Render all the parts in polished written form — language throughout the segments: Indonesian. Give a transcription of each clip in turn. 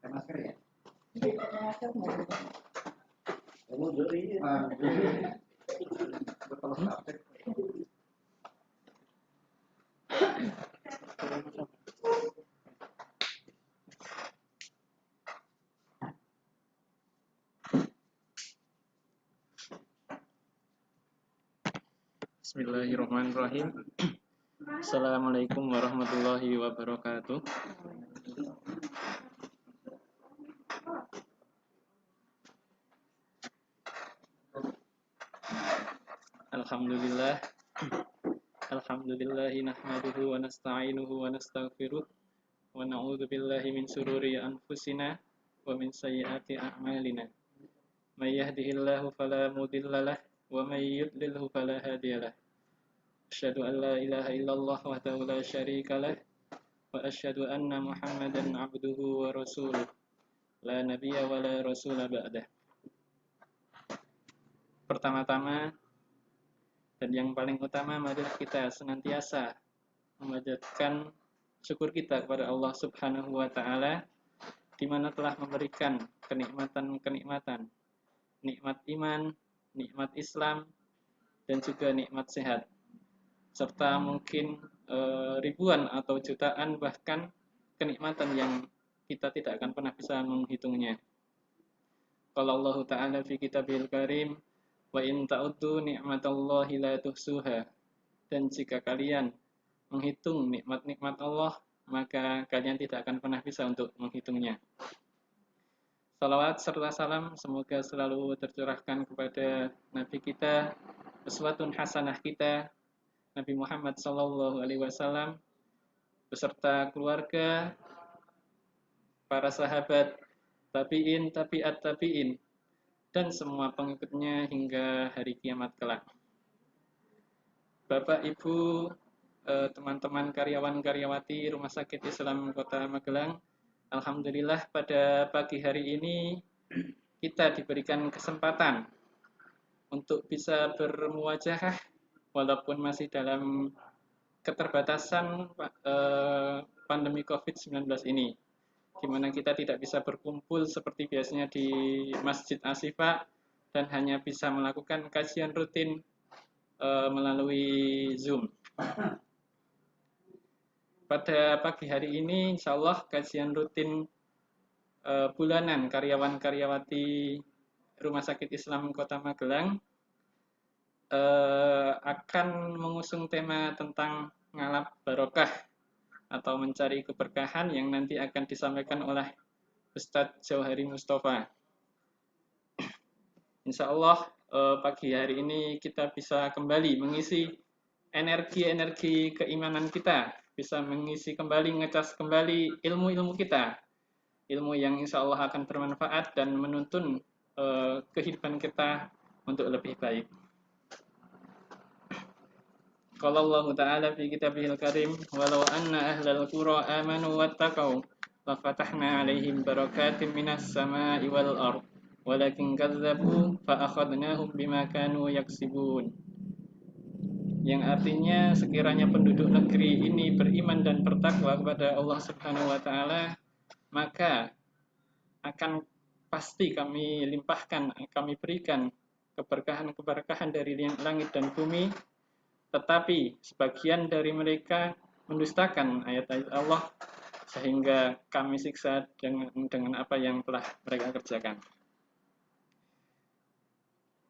masker ya? Kamu dari Betul subjek. Bismillahirrahmanirrahim. Assalamualaikum warahmatullahi wabarakatuh. Alhamdulillah. Alhamdulillahi nahmaduhu wa nasta'inuhu wa nastaghfiruh wa na'udzu billahi min shururi anfusina wa min sayyiati a'malina. May yahdihillahu fala mudhillalah wa may yudlilhu fala hadiyalah. Asyhadu an la ilaha illallah wahdahu la syarikalah wa asyhadu anna Muhammadan abduhu wa rasuluh. La nabiyya wa la rasula ba'dah. Pertama-tama dan yang paling utama adalah kita senantiasa memanjatkan syukur kita kepada Allah Subhanahu wa taala di mana telah memberikan kenikmatan-kenikmatan, nikmat iman, nikmat Islam dan juga nikmat sehat. Serta mungkin ribuan atau jutaan bahkan kenikmatan yang kita tidak akan pernah bisa menghitungnya. Qala Allah Ta'ala fi kitabil karim, wa in ta'uddu ni'matallahi la tuhsuha. Dan jika kalian menghitung nikmat-nikmat Allah, maka kalian tidak akan pernah bisa untuk menghitungnya. Salawat serta salam semoga selalu tercurahkan kepada Nabi kita, uswatun hasanah kita, Nabi Muhammad SAW, beserta keluarga, para sahabat, tabi'in, tabi'at tabi'in, dan semua pengikutnya hingga hari kiamat kelak. Bapak, Ibu, teman-teman karyawan-karyawati Rumah Sakit Islam Kota Magelang, alhamdulillah pada pagi hari ini kita diberikan kesempatan untuk bisa bermuwajahah walaupun masih dalam keterbatasan pandemi COVID-19 ini, di mana kita tidak bisa berkumpul seperti biasanya di Masjid Asyifa dan hanya bisa melakukan kajian rutin melalui Zoom. Pada pagi hari ini, insya Allah kajian rutin bulanan karyawan-karyawati Rumah Sakit Islam Kota Magelang akan mengusung tema tentang ngalap barokah atau mencari keberkahan yang nanti akan disampaikan oleh Ustadz Jauhari Mustafa. Insya Allah pagi hari ini kita bisa kembali mengisi energi-energi keimanan kita, bisa mengisi kembali, ngecas kembali ilmu-ilmu kita, ilmu yang insya Allah akan bermanfaat dan menuntun kehidupan kita untuk lebih baik. Qala Allah Ta'ala fi kitabihil karim, walau anna ahlal qura amanu wattaqau la fatahna 'alaihim barakatim minas sama'i wal ardh walakin kadzdzabu fa akhadnahum bima kanu yaksibun. Yang artinya sekiranya penduduk negeri ini beriman dan bertakwa kepada Allah Subhanahu wa taala, maka akan pasti kami limpahkan, kami berikan keberkahan-keberkahan dari langit dan bumi. Tetapi sebagian dari mereka mendustakan ayat-ayat Allah sehingga kami siksa dengan apa yang telah mereka kerjakan.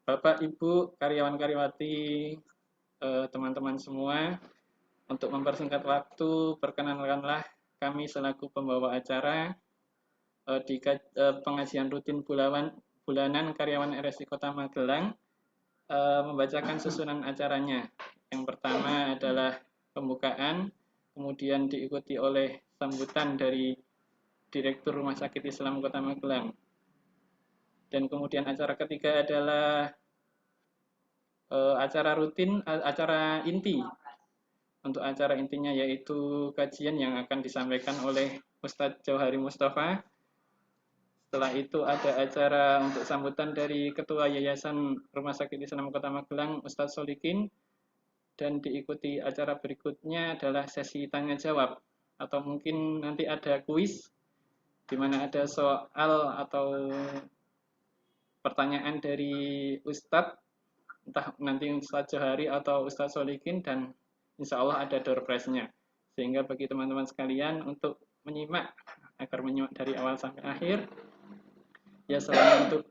Bapak, Ibu, karyawan-karyawati, teman-teman semua, untuk mempersingkat waktu, perkenalkanlah kami selaku pembawa acara di pengajian rutin bulanan karyawan RSI Kota Magelang, membacakan susunan acaranya. Yang pertama adalah pembukaan, kemudian diikuti oleh sambutan dari Direktur Rumah Sakit Islam Kota Magelang. Dan kemudian acara ketiga adalah acara rutin, acara inti. Untuk acara intinya yaitu kajian yang akan disampaikan oleh Ustadz Jauhari Mustafa. Setelah itu ada acara untuk sambutan dari Ketua Yayasan Rumah Sakit Islam Kota Magelang, Ustadz Solikin. Dan diikuti acara berikutnya adalah sesi tanya jawab atau mungkin nanti ada kuis di mana ada soal atau pertanyaan dari Ustadz, entah nanti Ustadz Johari atau Ustadz Solikin, dan insya Allah ada door prize-nya. Sehingga bagi teman-teman sekalian untuk menyimak, agar menyimak dari awal sampai akhir, ya selain untuk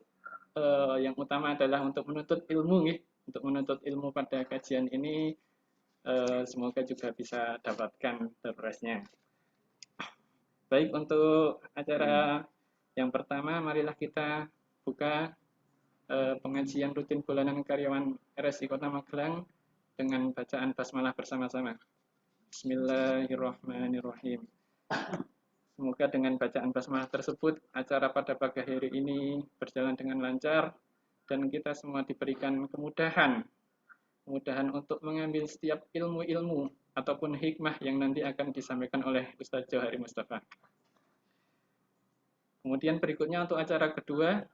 yang utama adalah untuk menuntut ilmu, ya. Untuk menuntut ilmu pada kajian ini, semoga juga bisa dapatkan door prize-nya. Baik, untuk acara yang pertama, marilah kita buka pengajian rutin bulanan karyawan RSI Kota Magelang dengan bacaan basmalah bersama-sama. Bismillahirrahmanirrahim. Semoga dengan bacaan basmalah tersebut, acara pada pagi hari ini berjalan dengan lancar dan kita semua diberikan kemudahan untuk mengambil setiap ilmu-ilmu ataupun hikmah yang nanti akan disampaikan oleh Ustadz Johari Mustafa. Kemudian berikutnya untuk acara kedua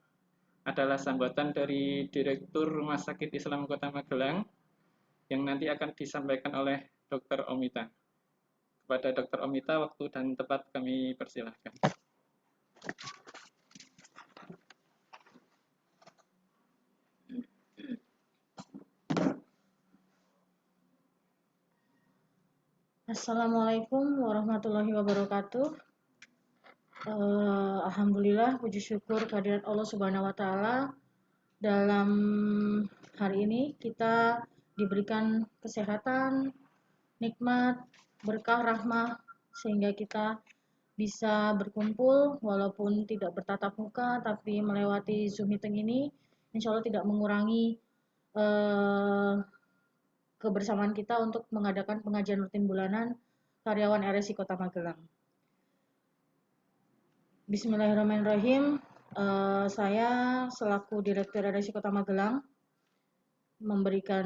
adalah sambutan dari Direktur Rumah Sakit Islam Kota Magelang yang nanti akan disampaikan oleh Dr. Omita. Kepada Dr. Omita, waktu dan tempat kami persilahkan. Assalamualaikum warahmatullahi wabarakatuh. Alhamdulillah, puji syukur kehadirat Allah Subhanahu wa Ta'ala. Dalam hari ini kita diberikan kesehatan, nikmat, berkah, rahmah, sehingga kita bisa berkumpul walaupun tidak bertatap muka, tapi melewati Zoom meeting ini, insya Allah tidak mengurangi kebersamaan kita untuk mengadakan pengajian rutin bulanan karyawan RSI Kota Magelang. Bismillahirrahmanirrahim. Saya selaku Direktur RSI Kota Magelang memberikan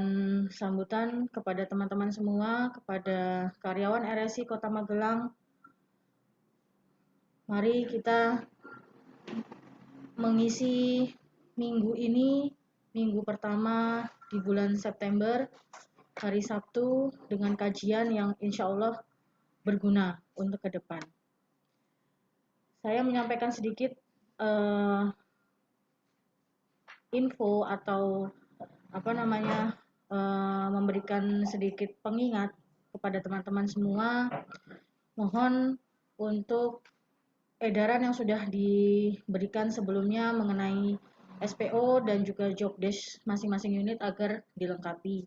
sambutan kepada teman-teman semua, kepada karyawan RSI Kota Magelang. Mari kita mengisi minggu ini, minggu pertama di bulan September, hari Sabtu, dengan kajian yang insya Allah berguna untuk ke depan. Saya menyampaikan sedikit info atau memberikan sedikit pengingat kepada teman-teman semua. Mohon untuk edaran yang sudah diberikan sebelumnya mengenai SPO dan juga job desk masing-masing unit agar dilengkapi,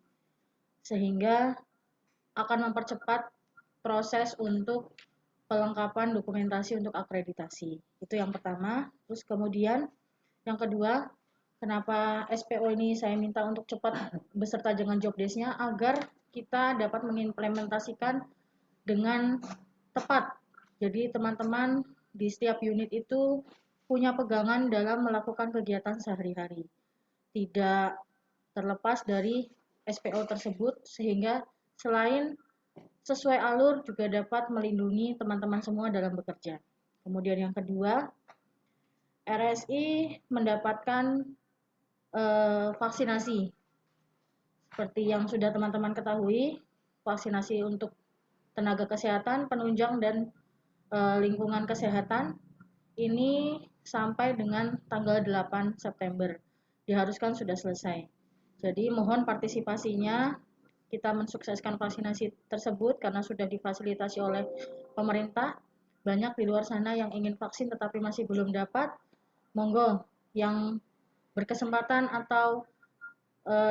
sehingga akan mempercepat proses untuk pelengkapan dokumentasi untuk akreditasi. Itu yang pertama. Terus kemudian yang kedua, kenapa SPO ini saya minta untuk cepat beserta dengan job desk-nya, agar kita dapat mengimplementasikan dengan tepat. Jadi teman-teman di setiap unit itu punya pegangan dalam melakukan kegiatan sehari-hari, tidak terlepas dari SPO tersebut, sehingga selain sesuai alur juga dapat melindungi teman-teman semua dalam bekerja. Kemudian yang kedua, RSI mendapatkan vaksinasi. Seperti yang sudah teman-teman ketahui, vaksinasi untuk tenaga kesehatan, penunjang, dan lingkungan kesehatan ini sampai dengan tanggal 8 September. Diharuskan sudah selesai. Jadi mohon partisipasinya, kita mensukseskan vaksinasi tersebut karena sudah difasilitasi oleh pemerintah. Banyak di luar sana yang ingin vaksin tetapi masih belum dapat. Monggo yang berkesempatan atau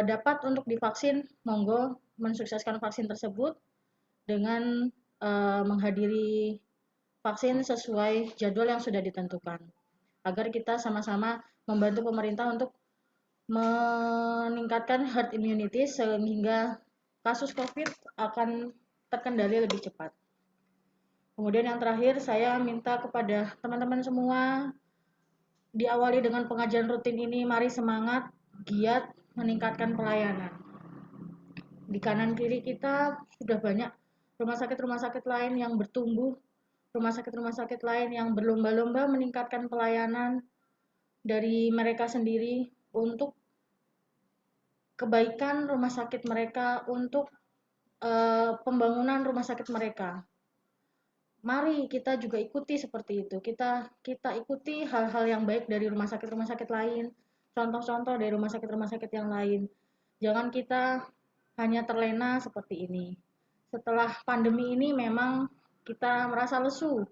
dapat untuk divaksin, monggo mensukseskan vaksin tersebut dengan menghadiri vaksin sesuai jadwal yang sudah ditentukan, agar kita sama-sama membantu pemerintah untuk meningkatkan herd immunity sehingga kasus COVID akan terkendali lebih cepat. Kemudian yang terakhir, saya minta kepada teman-teman semua, diawali dengan pengajian rutin ini, mari semangat, giat, meningkatkan pelayanan. Di kanan kiri kita sudah banyak rumah sakit lain yang bertumbuh, rumah sakit lain yang berlomba-lomba meningkatkan pelayanan dari mereka sendiri untuk kebaikan rumah sakit mereka, untuk pembangunan rumah sakit mereka. Mari kita juga ikuti seperti itu. Kita ikuti hal-hal yang baik dari rumah sakit lain, contoh-contoh dari rumah sakit yang lain. Jangan kita hanya terlena seperti ini. Setelah pandemi ini memang kita merasa lesu.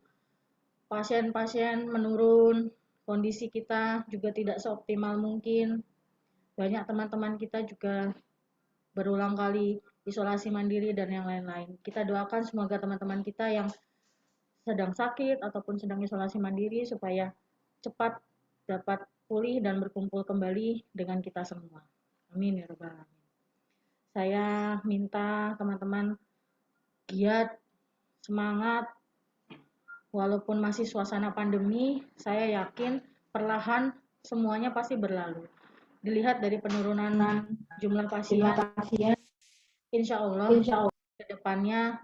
Pasien-pasien menurun, kondisi kita juga tidak seoptimal mungkin. Banyak teman-teman kita juga berulang kali isolasi mandiri dan yang lain-lain. Kita doakan semoga teman-teman kita yang sedang sakit ataupun sedang isolasi mandiri supaya cepat dapat pulih dan berkumpul kembali dengan kita semua. Amin ya rabbal alamin. Saya minta teman-teman giat, semangat, walaupun masih suasana pandemi, saya yakin perlahan semuanya pasti berlalu. Dilihat dari penurunan jumlah pasien, insya Allah ke depannya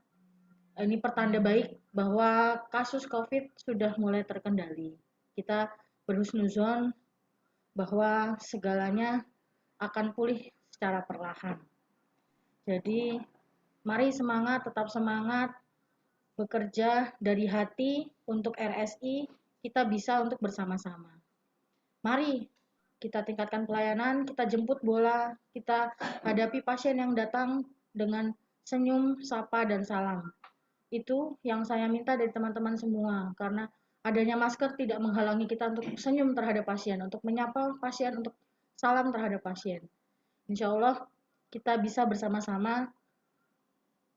ini pertanda baik bahwa kasus COVID sudah mulai terkendali. Kita berhusnuzon bahwa segalanya akan pulih secara perlahan. Jadi, mari semangat, tetap semangat, bekerja dari hati untuk RSI, kita bisa untuk bersama-sama. Mari kita tingkatkan pelayanan, kita jemput bola, kita hadapi pasien yang datang dengan senyum, sapa, dan salam. Itu yang saya minta dari teman-teman semua, karena adanya masker tidak menghalangi kita untuk senyum terhadap pasien, untuk menyapa pasien, untuk salam terhadap pasien. Insya Allah kita bisa bersama-sama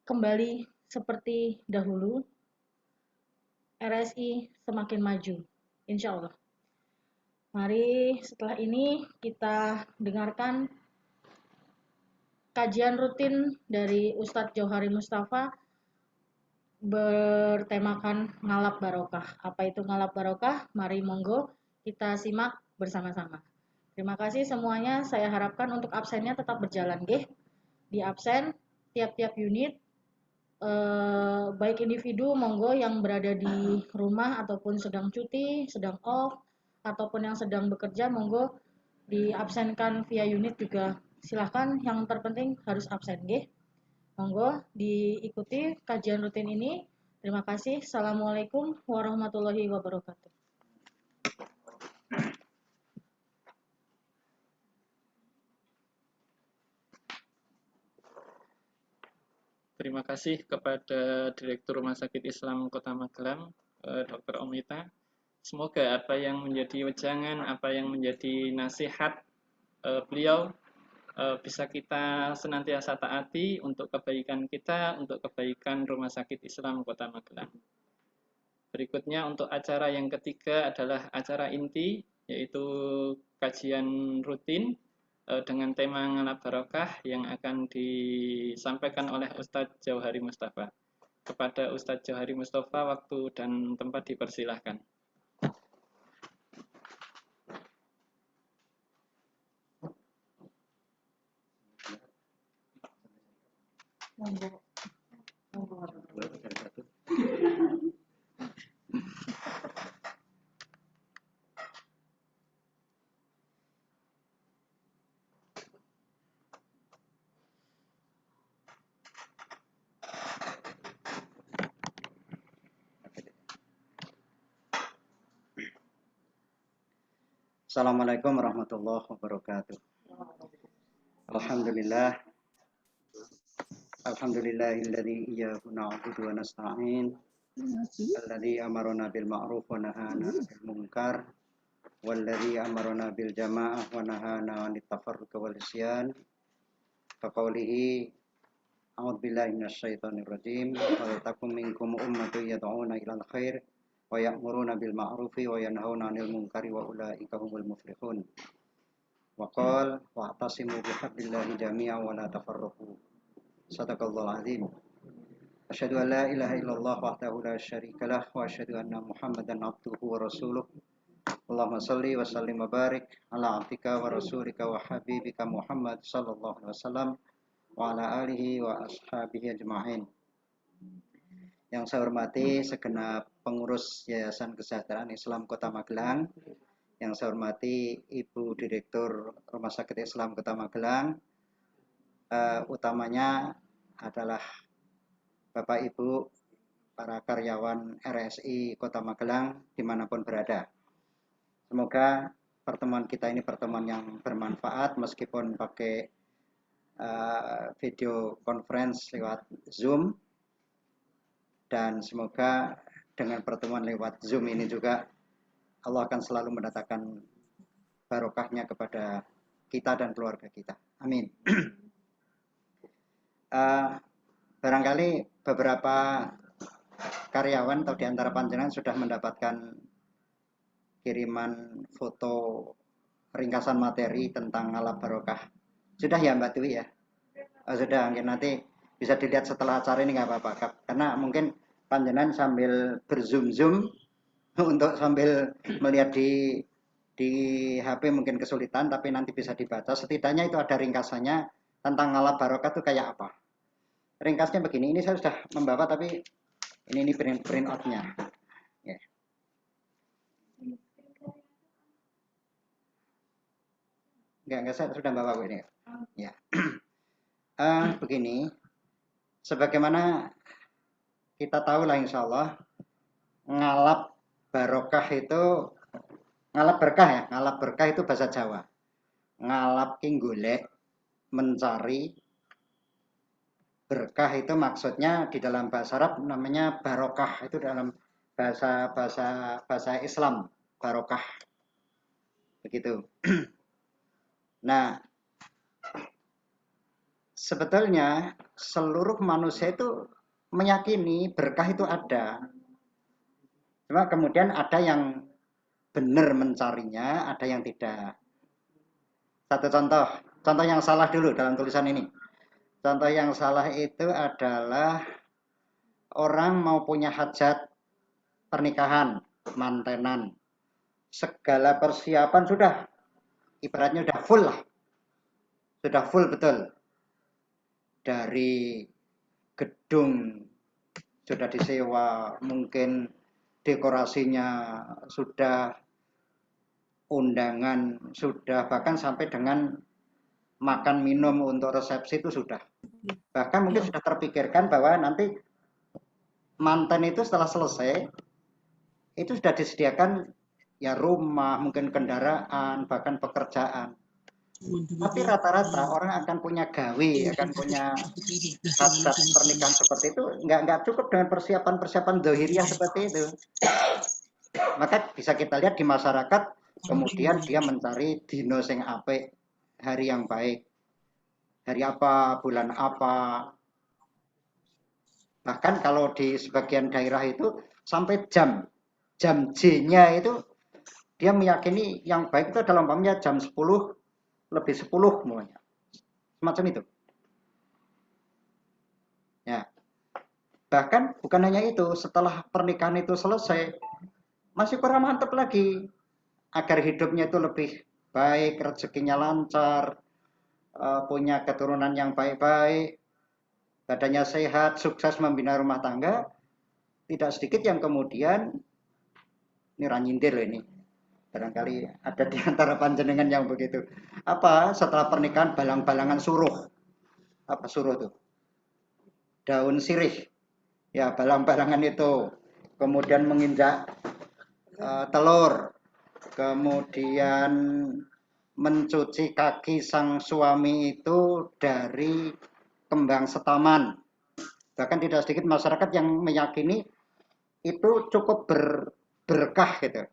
kembali seperti dahulu, RSI semakin maju, insya Allah. Mari setelah ini kita dengarkan kajian rutin dari Ustadz Jauhari Mustafa bertemakan ngalap barokah. Apa itu ngalap barokah? Mari monggo kita simak bersama-sama. Terima kasih semuanya. Saya harapkan untuk absennya tetap berjalan, nggih. Di absen tiap-tiap unit baik individu monggo yang berada di rumah ataupun sedang cuti, sedang off ataupun yang sedang bekerja monggo diabsenkan via unit juga silahkan, yang terpenting harus absen, nggih. Monggo diikuti kajian rutin ini. Terima kasih. Assalamualaikum warahmatullahi wabarakatuh. Terima kasih kepada Direktur Rumah Sakit Islam Kota Magelang, Dr. Omita. Semoga apa yang menjadi wejangan, apa yang menjadi nasihat beliau bisa kita senantiasa taati untuk kebaikan kita, untuk kebaikan Rumah Sakit Islam Kota Magelang. Berikutnya untuk acara yang ketiga adalah acara inti, yaitu kajian rutin dengan tema ngalap barokah yang akan disampaikan oleh Ustadz Jauhari Mustafa. Kepada Ustadz Jauhari Mustafa, waktu dan tempat dipersilahkan. Assalamualaikum warahmatullahi wabarakatuh. Alhamdulillah. Alhamdulillahilladzi iyyahu na'budu wa nasta'in. Alladzi amarna bil ma'ruf wa nahana 'anil munkar. Walladzi amarna bil jama'ah wa nahana 'anit tafarruq wal isyan. Faqaulihi a'udzu billahi minasyaitonir rajim. Wa takum minkum ummatun yad'una ilal khair wa ya'muruna bil ma'rufi wa yanhauna 'anil munkari wa ulaika humul muflihun. Wa qala wa'tasimu bihablillahi jami'an wa la tafarraqu. Shadaqallahul azim. Asyhadu an la ilaha illallah wahdahu la syarikalah wa asyhadu anna Muhammadan abduhu wa rasuluh. Allahumma shalli wa sallim wa barik ala abdika wa rasulika wa habibika Muhammad sallallahu alaihi wasallam wa ala alihi wa ashabihi ajma'in. Yang saya hormati segenap pengurus Yayasan Kesejahteraan Islam Kota Magelang, yang saya hormati Ibu Direktur Rumah Sakit Islam Kota Magelang, utamanya adalah Bapak Ibu para karyawan RSI Kota Magelang dimanapun berada. Semoga pertemuan kita ini pertemuan yang bermanfaat meskipun pakai video conference lewat Zoom, dan semoga dengan pertemuan lewat Zoom ini juga Allah akan selalu mendatangkan barokahnya kepada kita dan keluarga kita. Amin. Barangkali beberapa karyawan atau di antara panjenengan sudah mendapatkan kiriman foto ringkasan materi tentang ngalap barokah. Sudah ya Mbak Dwi ya? Oh, sudah, mungkin nanti bisa dilihat setelah acara ini nggak apa-apa. Karena mungkin panjenengan sambil berzoom-zoom untuk sambil melihat di HP mungkin kesulitan, tapi nanti bisa dibaca. Setidaknya itu ada ringkasannya tentang ngalap barokah itu kayak apa. Ringkasnya begini, ini saya sudah membawa tapi ini print out-nya. Ya. Enggak, saya sudah bawa ini. Ya. Begini, sebagaimana kita tahu lah insya Allah, ngalap barokah itu, ngalap berkah ya, ngalap berkah itu bahasa Jawa. Ngalap ki golek, mencari, berkah itu maksudnya di dalam bahasa Arab namanya barokah, itu dalam bahasa Islam, barokah. Begitu. Nah, sebetulnya seluruh manusia itu meyakini berkah itu ada. Cuma kemudian ada yang benar mencarinya, ada yang tidak. Satu contoh yang salah dulu dalam tulisan ini. Contoh yang salah itu adalah orang mau punya hajat pernikahan, mantenan. Segala persiapan sudah, ibaratnya sudah full lah. Sudah full betul. Dari gedung sudah disewa, mungkin dekorasinya sudah, undangan sudah, bahkan sampai dengan makan minum untuk resepsi itu sudah. Bahkan mungkin sudah terpikirkan bahwa nanti manten itu setelah selesai itu sudah disediakan ya rumah, mungkin kendaraan, bahkan pekerjaan. Tapi rata-rata orang akan punya gawe, akan punya hajat pernikahan seperti itu, nggak cukup dengan persiapan-persiapan dohiriah seperti itu. Maka bisa kita lihat di masyarakat, kemudian dia mencari dino sing apik, hari yang baik, hari apa, bulan apa. Bahkan kalau di sebagian daerah itu sampai jam J-nya itu dia meyakini yang baik itu adalah umpamanya jam 10 lebih 10 semuanya. Semacam itu. Ya. Bahkan bukan hanya itu, setelah pernikahan itu selesai, masih kurang mantap lagi. Agar hidupnya itu lebih baik, rezekinya lancar, punya keturunan yang baik-baik, badannya sehat, sukses membina rumah tangga. Tidak sedikit yang kemudian, ini ranyindir loh ini. Barangkali ada di antara panjenengan yang begitu. Apa setelah pernikahan balang-balangan suruh. Apa suruh tuh? Daun sirih. Ya, balang-balangan itu. Kemudian menginjak telur. Kemudian mencuci kaki sang suami itu dari kembang setaman. Bahkan tidak sedikit masyarakat yang meyakini itu cukup berkah gitu.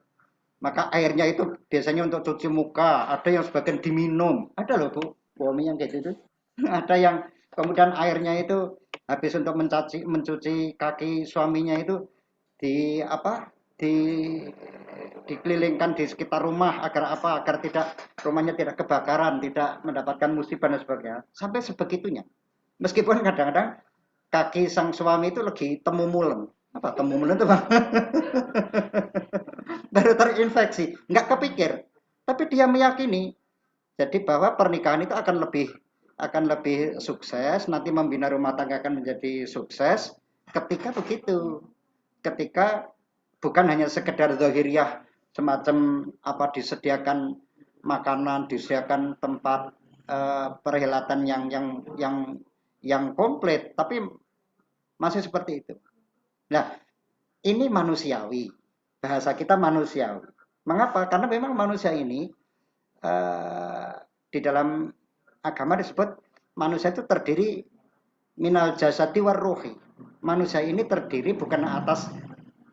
Maka airnya itu biasanya untuk cuci muka, ada yang sebagian diminum. Ada loh Bu, suami yang kayak gitu. Ada yang kemudian airnya itu habis untuk mencuci kaki suaminya itu di apa? Dikelilingkan di sekitar rumah agar apa? Agar tidak rumahnya tidak kebakaran, tidak mendapatkan musibah dan sebagainya. Sampai sebegitunya. Meskipun kadang-kadang kaki sang suami itu lagi temu mulen. Apa temu mulen itu Bang? Baru terinfeksi, nggak kepikir, tapi dia meyakini, jadi bahwa pernikahan itu akan lebih sukses, nanti membina rumah tangga akan menjadi sukses, ketika begitu, ketika bukan hanya sekedar zahiriah semacam apa disediakan makanan, disediakan tempat perhelatan yang komplit, tapi masih seperti itu. Nah, ini manusiawi. Bahasa kita manusiawi. Mengapa? Karena memang manusia ini di dalam agama disebut manusia itu terdiri minal jasadi war ruhi. Manusia ini terdiri bukan atas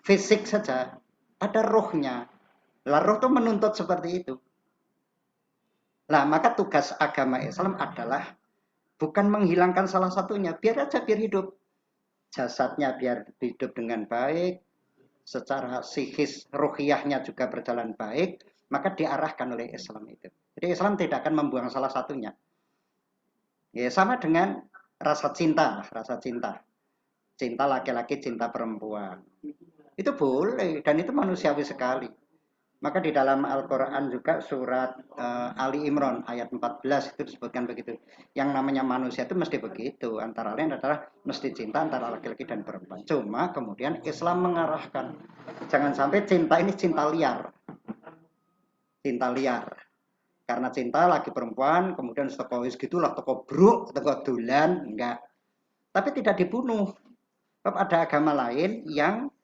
fisik saja, ada rohnya. Lah roh itu menuntut seperti itu. Nah, maka tugas agama Islam adalah bukan menghilangkan salah satunya, biar aja biar hidup. Jasadnya biar hidup dengan baik, secara psikis ruhiyahnya juga berjalan baik, maka diarahkan oleh Islam itu. Jadi Islam tidak akan membuang salah satunya. Ya sama dengan rasa cinta, rasa cinta. Cinta laki-laki, cinta perempuan. Itu boleh dan itu manusiawi sekali. Maka di dalam Al-Quran juga surat Ali Imran ayat 14 itu disebutkan begitu. Yang namanya manusia itu mesti begitu. Antara lain adalah mesti cinta antara laki-laki dan perempuan. Cuma kemudian Islam mengarahkan. Jangan sampai cinta ini cinta liar. Cinta liar. Karena cinta laki perempuan, kemudian setekois gitulah, teko bruk, teko dolan, enggak. Tapi tidak dibunuh. Sebab ada agama lain yang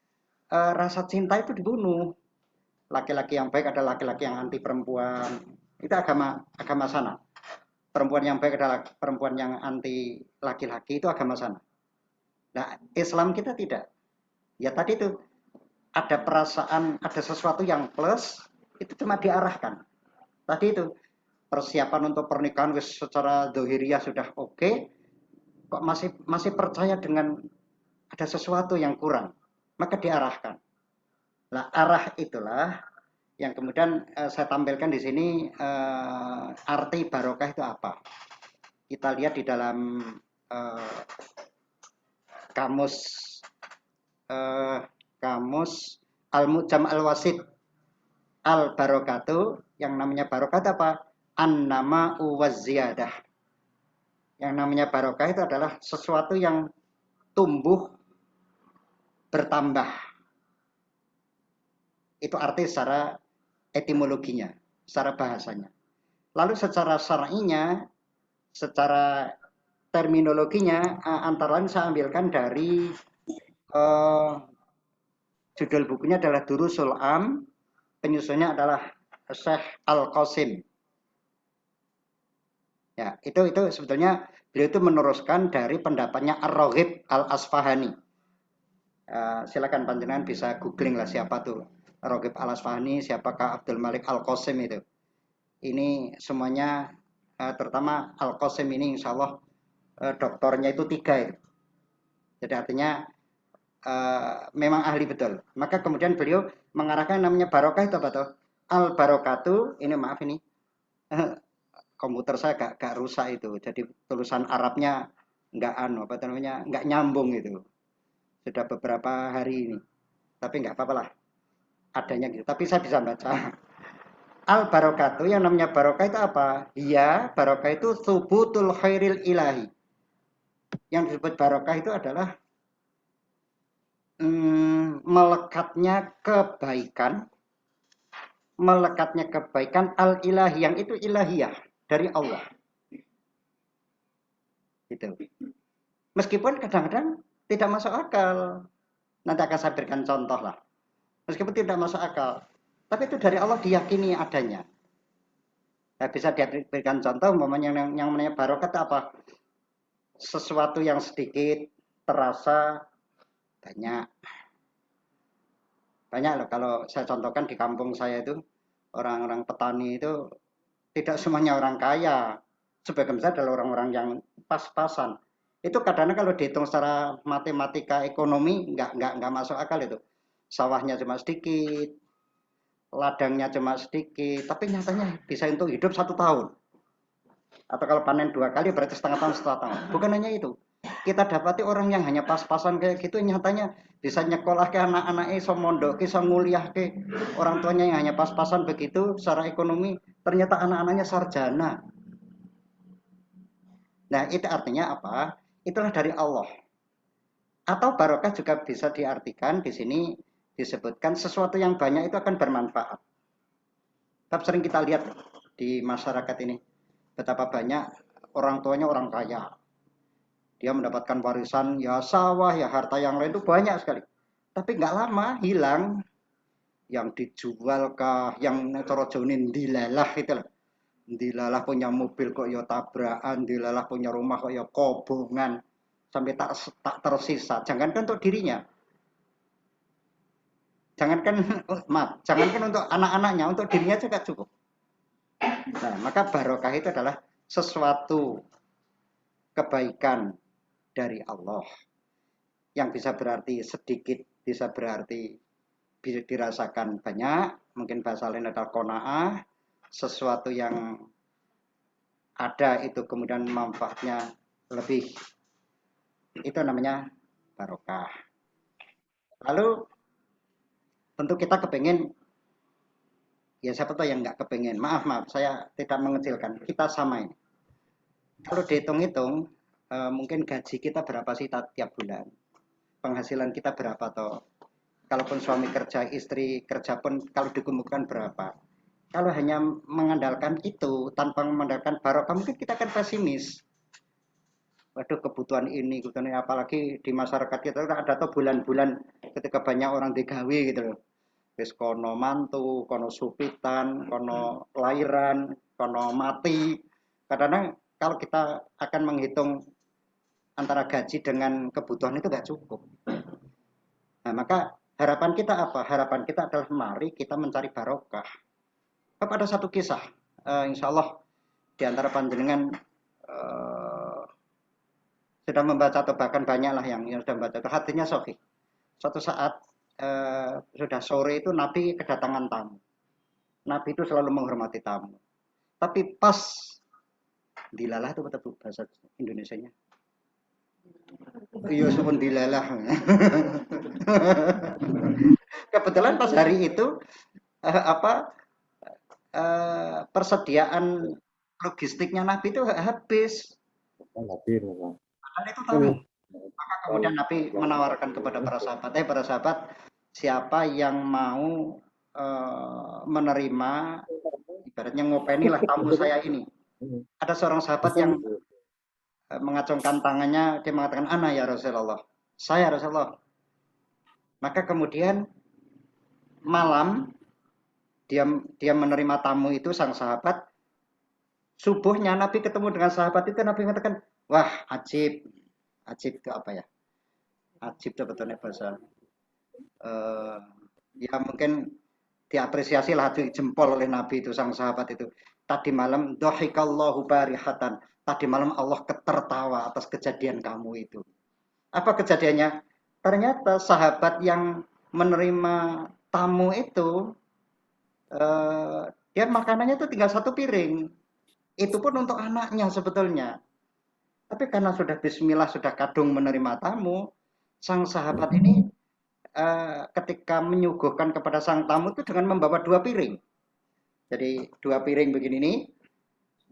rasa cinta itu dibunuh. Laki-laki yang baik adalah laki-laki yang anti perempuan. Itu agama sana. Perempuan yang baik adalah perempuan yang anti laki-laki, itu agama sana. Nah, Islam kita tidak. Ya tadi itu ada perasaan, ada sesuatu yang plus, itu cuma diarahkan. Tadi itu persiapan untuk pernikahan secara dohiriyah sudah oke, kok masih percaya dengan ada sesuatu yang kurang, maka diarahkan. Nah, arah itulah yang kemudian saya tampilkan di sini arti barokah itu apa. Kita lihat di dalam kamus Al-Mu'jam Al-Wasit Al-Barokatu, yang namanya barokah itu apa? An-nama uwaziyadah. Yang namanya barokah itu adalah sesuatu yang tumbuh bertambah. Itu arti secara etimologinya, secara bahasanya. Lalu secara syar'inya, secara terminologinya, antara lain saya ambilkan dari judul bukunya adalah Durusul Am, penyusunnya adalah Syekh Al-Qasim. Ya, itu sebetulnya beliau itu meneruskan dari pendapatnya Ar-Raghib Al-Asfahani. Silakan panjenengan bisa googling lah siapa tuh Raghib Al-Asfahani, siapakah Abdul Malik Al-Qasim itu. Ini semuanya terutama Al-Qasim ini insya Allah doktornya itu 3 itu. Jadi artinya memang ahli betul. Maka kemudian beliau mengarahkan namanya barokah itu apa tuh? Al-Barokatu, ini maaf ini komputer saya gak rusak itu. Jadi tulisan Arabnya nggak nyambung itu. Sudah beberapa hari ini. Tapi nggak apa-apa lah. Adanya gitu. Tapi saya bisa baca. Al-Barokatu, yang namanya barokah itu apa? Ya, barokah itu subutul khairil ilahi. Yang disebut barokah itu adalah melekatnya kebaikan al-ilahi, yang itu ilahiyah dari Allah. Gitu. Meskipun kadang-kadang tidak masuk akal. Nanti akan saya berikan contoh lah. Meskipun tidak masuk akal, tapi itu dari Allah diyakini adanya. Nah, bisa diberikan contoh, umpamanya yang namanya barokah itu apa? Sesuatu yang sedikit terasa banyak. Banyak loh, kalau saya contohkan di kampung saya itu, orang-orang petani itu tidak semuanya orang kaya. Sebagian besar adalah orang-orang yang pas-pasan. Itu kadang-kadang kalau dihitung secara matematika ekonomi nggak masuk akal itu. Sawahnya cuma sedikit, ladangnya cuma sedikit, tapi nyatanya bisa untuk hidup 1 tahun. Atau kalau panen 2 kali berarti setengah tahun, setengah tahun. Bukan hanya itu. Kita dapati orang yang hanya pas-pasan kayak gitu nyatanya bisa nyekolah ke anak-anaknya, iso mondok, iso nguliah ke orang tuanya yang hanya pas-pasan begitu secara ekonomi, ternyata anak-anaknya sarjana. Nah, itu artinya apa? Itulah dari Allah. Atau barokah juga bisa diartikan di sini disebutkan sesuatu yang banyak itu akan bermanfaat. Tapi sering kita lihat di masyarakat ini betapa banyak orang tuanya orang kaya. Dia mendapatkan warisan, ya sawah, ya harta yang lain itu banyak sekali. Tapi nggak lama hilang. Yang dijual kah, yang cara Jawa dilalah itu lah. Dilalah punya mobil kok ya tabrakan, dilalah punya rumah kok ya kobongan. Sampai tak tersisa. Jangankan untuk dirinya. Jangankan untuk anak-anaknya, untuk dirinya juga cukup. Nah, maka barokah itu adalah sesuatu kebaikan dari Allah. Yang bisa berarti sedikit, bisa berarti bisa dirasakan banyak, mungkin bahasa lain adalah qanaah, sesuatu yang ada itu kemudian manfaatnya lebih. Itu namanya barokah. Lalu tentu kita kepengen, ya siapa tahu yang nggak kepengen. Maaf, saya tidak mengecilkan. Kita sama ini. Kalau dihitung-hitung, mungkin gaji kita berapa sih tiap bulan? Penghasilan kita berapa toh? Kalaupun suami kerja, istri kerja pun kalau dikumpulkan berapa? Kalau hanya mengandalkan itu tanpa mengandalkan barokah, mungkin kita akan pesimis. Waduh, kebutuhan ini, apalagi di masyarakat kita ada tuh bulan-bulan ketika banyak orang digawe gitu loh. Wis kono mantu, kono supitan, kono lahiran, kono mati. Kadang-kadang kalau kita akan menghitung antara gaji dengan kebutuhan itu nggak cukup. Nah, maka harapan kita apa? Harapan kita adalah mari kita mencari barokah. Ada satu kisah, insya Allah di antara panjenengan sudah membaca atau bahkan banyaklah yang sudah membaca itu hatinya sahih. Suatu saat sudah sore itu Nabi kedatangan tamu. Nabi itu selalu menghormati tamu. Tapi pas dilalah itu betul bahasa Indonesianya. Iya, sepun dilalah. Kebetulan pas hari itu persediaan logistiknya Nabi itu habis. Padahal itu tamu. Maka kemudian Nabi menawarkan kepada para sahabat, siapa yang mau menerima, ibaratnya ngopeni lah tamu saya ini. Ada seorang sahabat yang mengacungkan tangannya, dia mengatakan, ana ya Rasulullah, saya Rasulullah. Maka kemudian malam dia menerima tamu itu, sang sahabat. Subuhnya Nabi ketemu dengan sahabat itu, Nabi mengatakan, wah ajib itu apa ya? Ajib itu betulnya bahasa. Ya mungkin diapresiasi lah, jempol oleh Nabi itu, sang sahabat itu. Tadi malam, dohikallahu barihatan. Tadi malam Allah tertawa atas kejadian kamu itu. Apa kejadiannya? Ternyata sahabat yang menerima tamu itu, dia makanannya itu tinggal satu piring. Itu pun untuk anaknya sebetulnya. Tapi karena sudah bismillah, sudah kadung menerima tamu, sang sahabat ini ketika menyuguhkan kepada sang tamu itu dengan membawa 2 piring. Jadi 2 piring begini nih,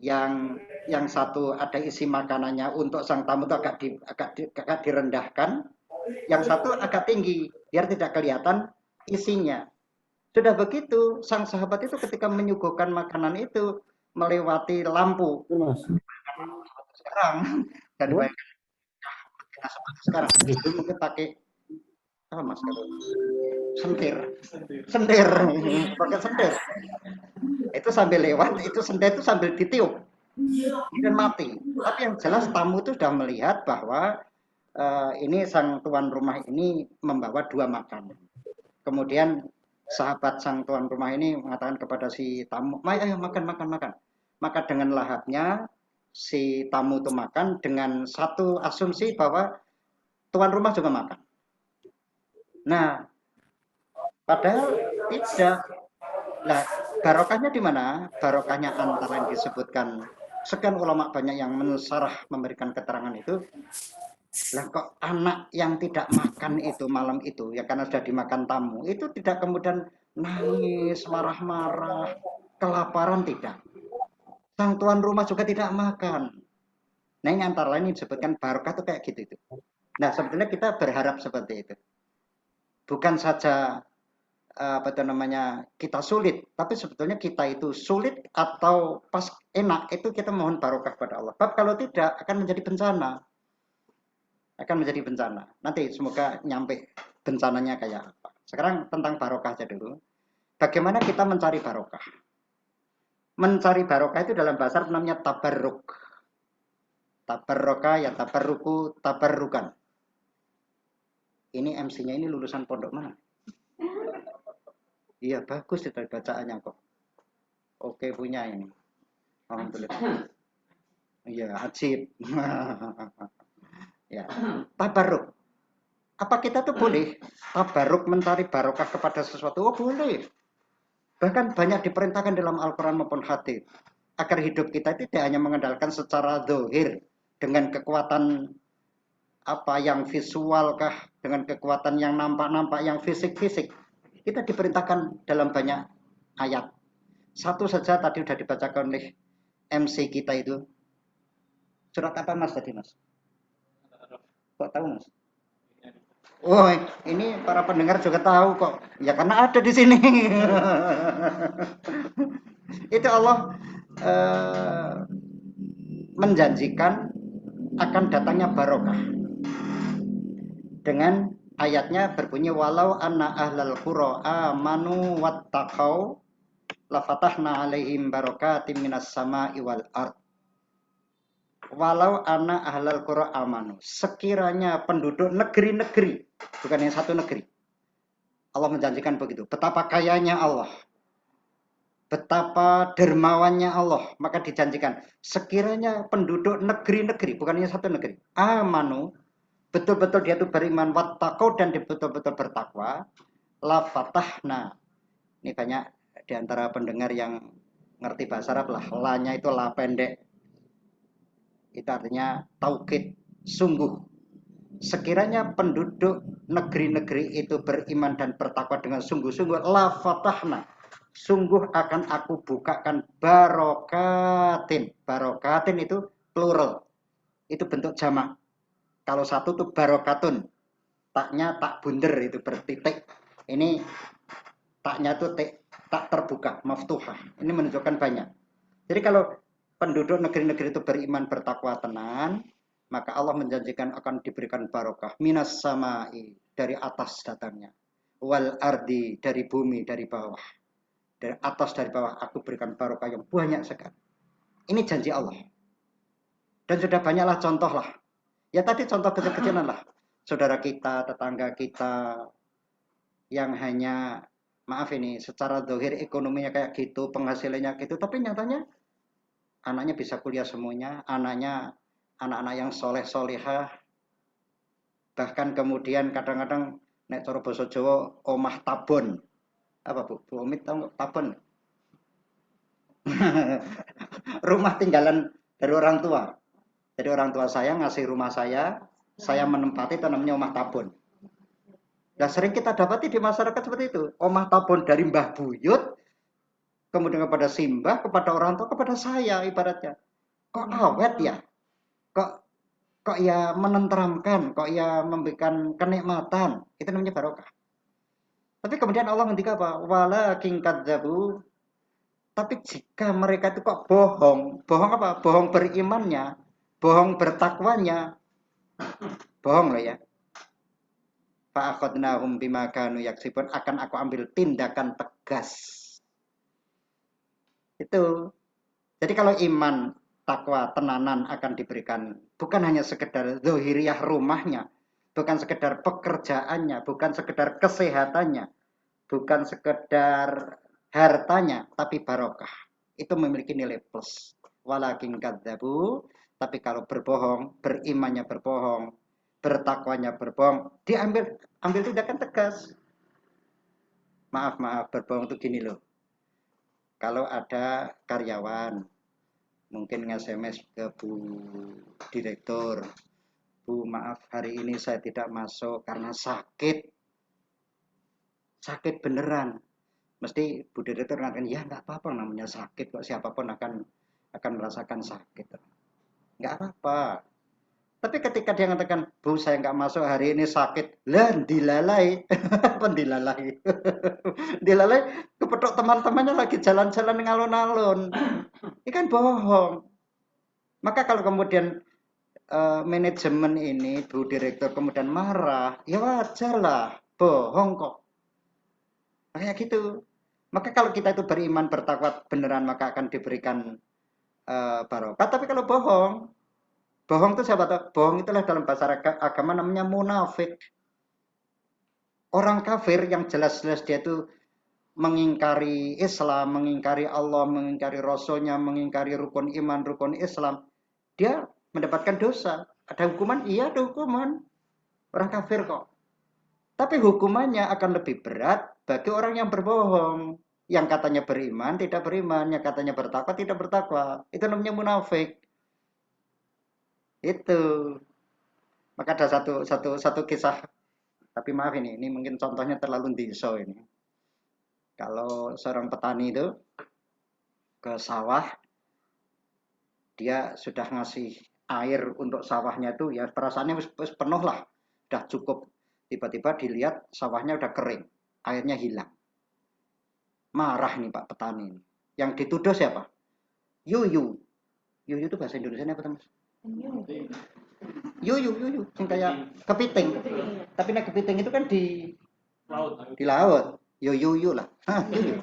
yang satu ada isi makanannya untuk sang tamu itu agak direndahkan, yang satu agak tinggi biar tidak kelihatan isinya. Sudah begitu, sang sahabat itu ketika menyuguhkan makanan itu melewati lampu. Sekarang dan dibayangkan seperti sekarang itu mungkin pakai masker sendir pakai sendir itu sambil lewat, itu sendir itu sambil ditiup dan mati. Tapi yang jelas tamu itu sudah melihat bahwa ini sang tuan rumah ini membawa 2 makanan. Kemudian sahabat sang tuan rumah ini mengatakan kepada si tamu, ayo makan. Maka dengan lahapnya si tamu itu makan dengan satu asumsi bahwa tuan rumah juga makan. Nah, padahal tidak. Nah, barokahnya di mana? Barokahnya antara yang disebutkan sekian ulama banyak yang mensarah memberikan keterangan itu. Lah kok anak yang tidak makan itu malam itu ya karena sudah dimakan tamu itu tidak kemudian nangis, marah-marah, kelaparan, tidak. Sang tuan rumah juga tidak makan. Nah ini antara lain disebutkan barokah itu kayak gitu itu. Nah sebetulnya kita berharap seperti itu. Bukan saja kita sulit, tapi sebetulnya kita itu sulit atau pas enak itu kita mohon barokah kepada Allah. Sebab kalau tidak akan menjadi bencana. Nanti semoga nyampe bencananya kayak apa. Sekarang tentang barokah aja dulu. Bagaimana kita mencari barokah? Mencari barokah itu dalam bahasa Arab namanya tabarruk. Tabarroka ya tabarruku tabarrukan. Ini MC-nya ini lulusan pondok mana? Iya bagus itu bacaannya kok. Oke punya ini. Alhamdulillah. Iya ajib. Ya tabarruk. Apa kita tuh boleh tabarruk mencari barokah kepada sesuatu? Oh boleh. Bahkan banyak diperintahkan dalam Al-Quran maupun hadis agar hidup kita tidak hanya mengandalkan secara zahir dengan kekuatan apa yang visual kah, dengan kekuatan yang nampak-nampak, yang fisik-fisik. Kita diperintahkan dalam banyak ayat. Satu saja tadi sudah dibacakan oleh MC kita itu. Surat apa Mas tadi Mas? Kok tahu Mas? Oh, ini para pendengar juga tahu kok. Ya karena ada di sini. Itu Allah menjanjikan akan datangnya barokah. Dengan ayatnya berbunyi walau anna ahlal qura amanu wattaqau lafatahna alaihim barakatim minas sama'i wal ard. Walau anna ahlal qura amanu, sekiranya penduduk negeri-negeri, bukan yang satu negeri. Allah menjanjikan begitu. Betapa kayanya Allah. Betapa dermawannya Allah. Maka dijanjikan sekiranya penduduk negeri-negeri, bukan hanya satu negeri, amanu, betul-betul dia itu beriman, wattaqau dan dia betul-betul bertakwa, la fatahna. Ini banyak di antara pendengar yang ngerti bahasa Arab lah. La-nya itu la pendek. Itu artinya taukid, sungguh. Sekiranya penduduk negeri-negeri itu beriman dan bertakwa dengan sungguh-sungguh, la fatahna. Sungguh akan aku bukakan barokatin. Barokatin itu plural. Itu bentuk jamak. Kalau satu tuh barokatun, taknya tak bunder itu bertitik. Ini taknya tuh tak terbuka, maftuhah. Ini menunjukkan banyak. Jadi kalau penduduk negeri-negeri itu beriman bertakwa tenan, maka Allah menjanjikan akan diberikan barokah minas samai dari atas datangnya, wal ardi dari bumi dari bawah, dari atas dari bawah aku berikan barokah yang banyak sekali. Ini janji Allah. Dan sudah banyaklah contoh lah. Ya tadi contoh kecil-kecilan lah. Saudara kita, tetangga kita yang hanya maaf ini secara zahir ekonominya kayak gitu, penghasilannya gitu, tapi nyatanya anaknya bisa kuliah semuanya, anak-anak yang soleh-solehah, bahkan kemudian kadang-kadang nek cara basa Jawa omah tabon. Apa Bu? Bu Omid tahu tabon? Rumah tinggalan dari orang tua. Jadi orang tua saya ngasih rumah saya menempati itu namanya omah tabon. Nah sering kita dapati di masyarakat seperti itu. Omah tabon dari Mbah Buyut, kemudian kepada Simbah, kepada orang tua, kepada saya ibaratnya. Kok awet ya? Kok ya menenteramkan, kok ya memberikan kenikmatan. Itu namanya barokah. Tapi kemudian Allah ngendika apa? Walakin kadzabu. Tapi jika mereka itu kok bohong. Bohong apa? Bohong berimannya, bohong bertakwanya. Bohong loh ya. Fa'akhadnahum bima kanu yaksibun, akan aku ambil tindakan tegas. Itu. Jadi kalau iman, takwa, tenanan akan diberikan bukan hanya sekedar zahiriyah rumahnya, bukan sekedar pekerjaannya, bukan sekedar kesehatannya, bukan sekedar hartanya, tapi barokah. Itu memiliki nilai plus. Walakin kadzabu, tapi kalau berbohong, berimannya berbohong, bertakwanya berbohong, diambil tindakan tegas. Maaf, berbohong itu gini loh. Kalau ada karyawan mungkin nge-SMS ke Bu Direktur, Bu maaf hari ini saya tidak masuk karena sakit beneran. Mesti Bu Direktur akan ya nggak apa-apa namanya sakit kok, siapapun akan merasakan sakit. Nggak apa-apa. Tapi ketika dia mengatakan, Bu saya nggak masuk hari ini sakit, lah dilalai, apa dilalai? Dilalai kepethuk teman-temannya lagi jalan-jalan ngalun-alun. Ini kan bohong. Maka kalau kemudian manajemen ini, Bu Direktur kemudian marah, ya wajar lah. bohong kok. Kayak gitu. Maka kalau kita itu beriman bertakwa beneran maka akan diberikan barokah. Tapi kalau bohong itu siapa tahu? Bohong itulah dalam bahasa agama namanya munafik. Orang kafir yang jelas-jelas dia itu mengingkari Islam, mengingkari Allah, mengingkari Rasulnya, mengingkari rukun iman, rukun Islam, dia mendapatkan dosa. Ada hukuman? Iya ada hukuman. Orang kafir kok. Tapi hukumannya akan lebih berat bagi orang yang berbohong. Yang katanya beriman, tidak beriman. Yang katanya bertakwa, tidak bertakwa. Itu namanya munafik. Itu. Maka ada satu kisah. Tapi maaf ini mungkin contohnya terlalu diso ini. Kalau seorang petani itu ke sawah, dia sudah ngasih air untuk sawahnya itu, ya perasaannya wis penuh lah, udah cukup. Tiba-tiba dilihat sawahnya udah kering, airnya hilang. Marah nih Pak petani. Yang dituduh siapa? Yuyu. Yuyu itu bahasa Indonesia apa Mas? Yuyu, yang kayak kepiting. Tapi nah kepiting itu kan di laut. Yuyu lah. Yuyu.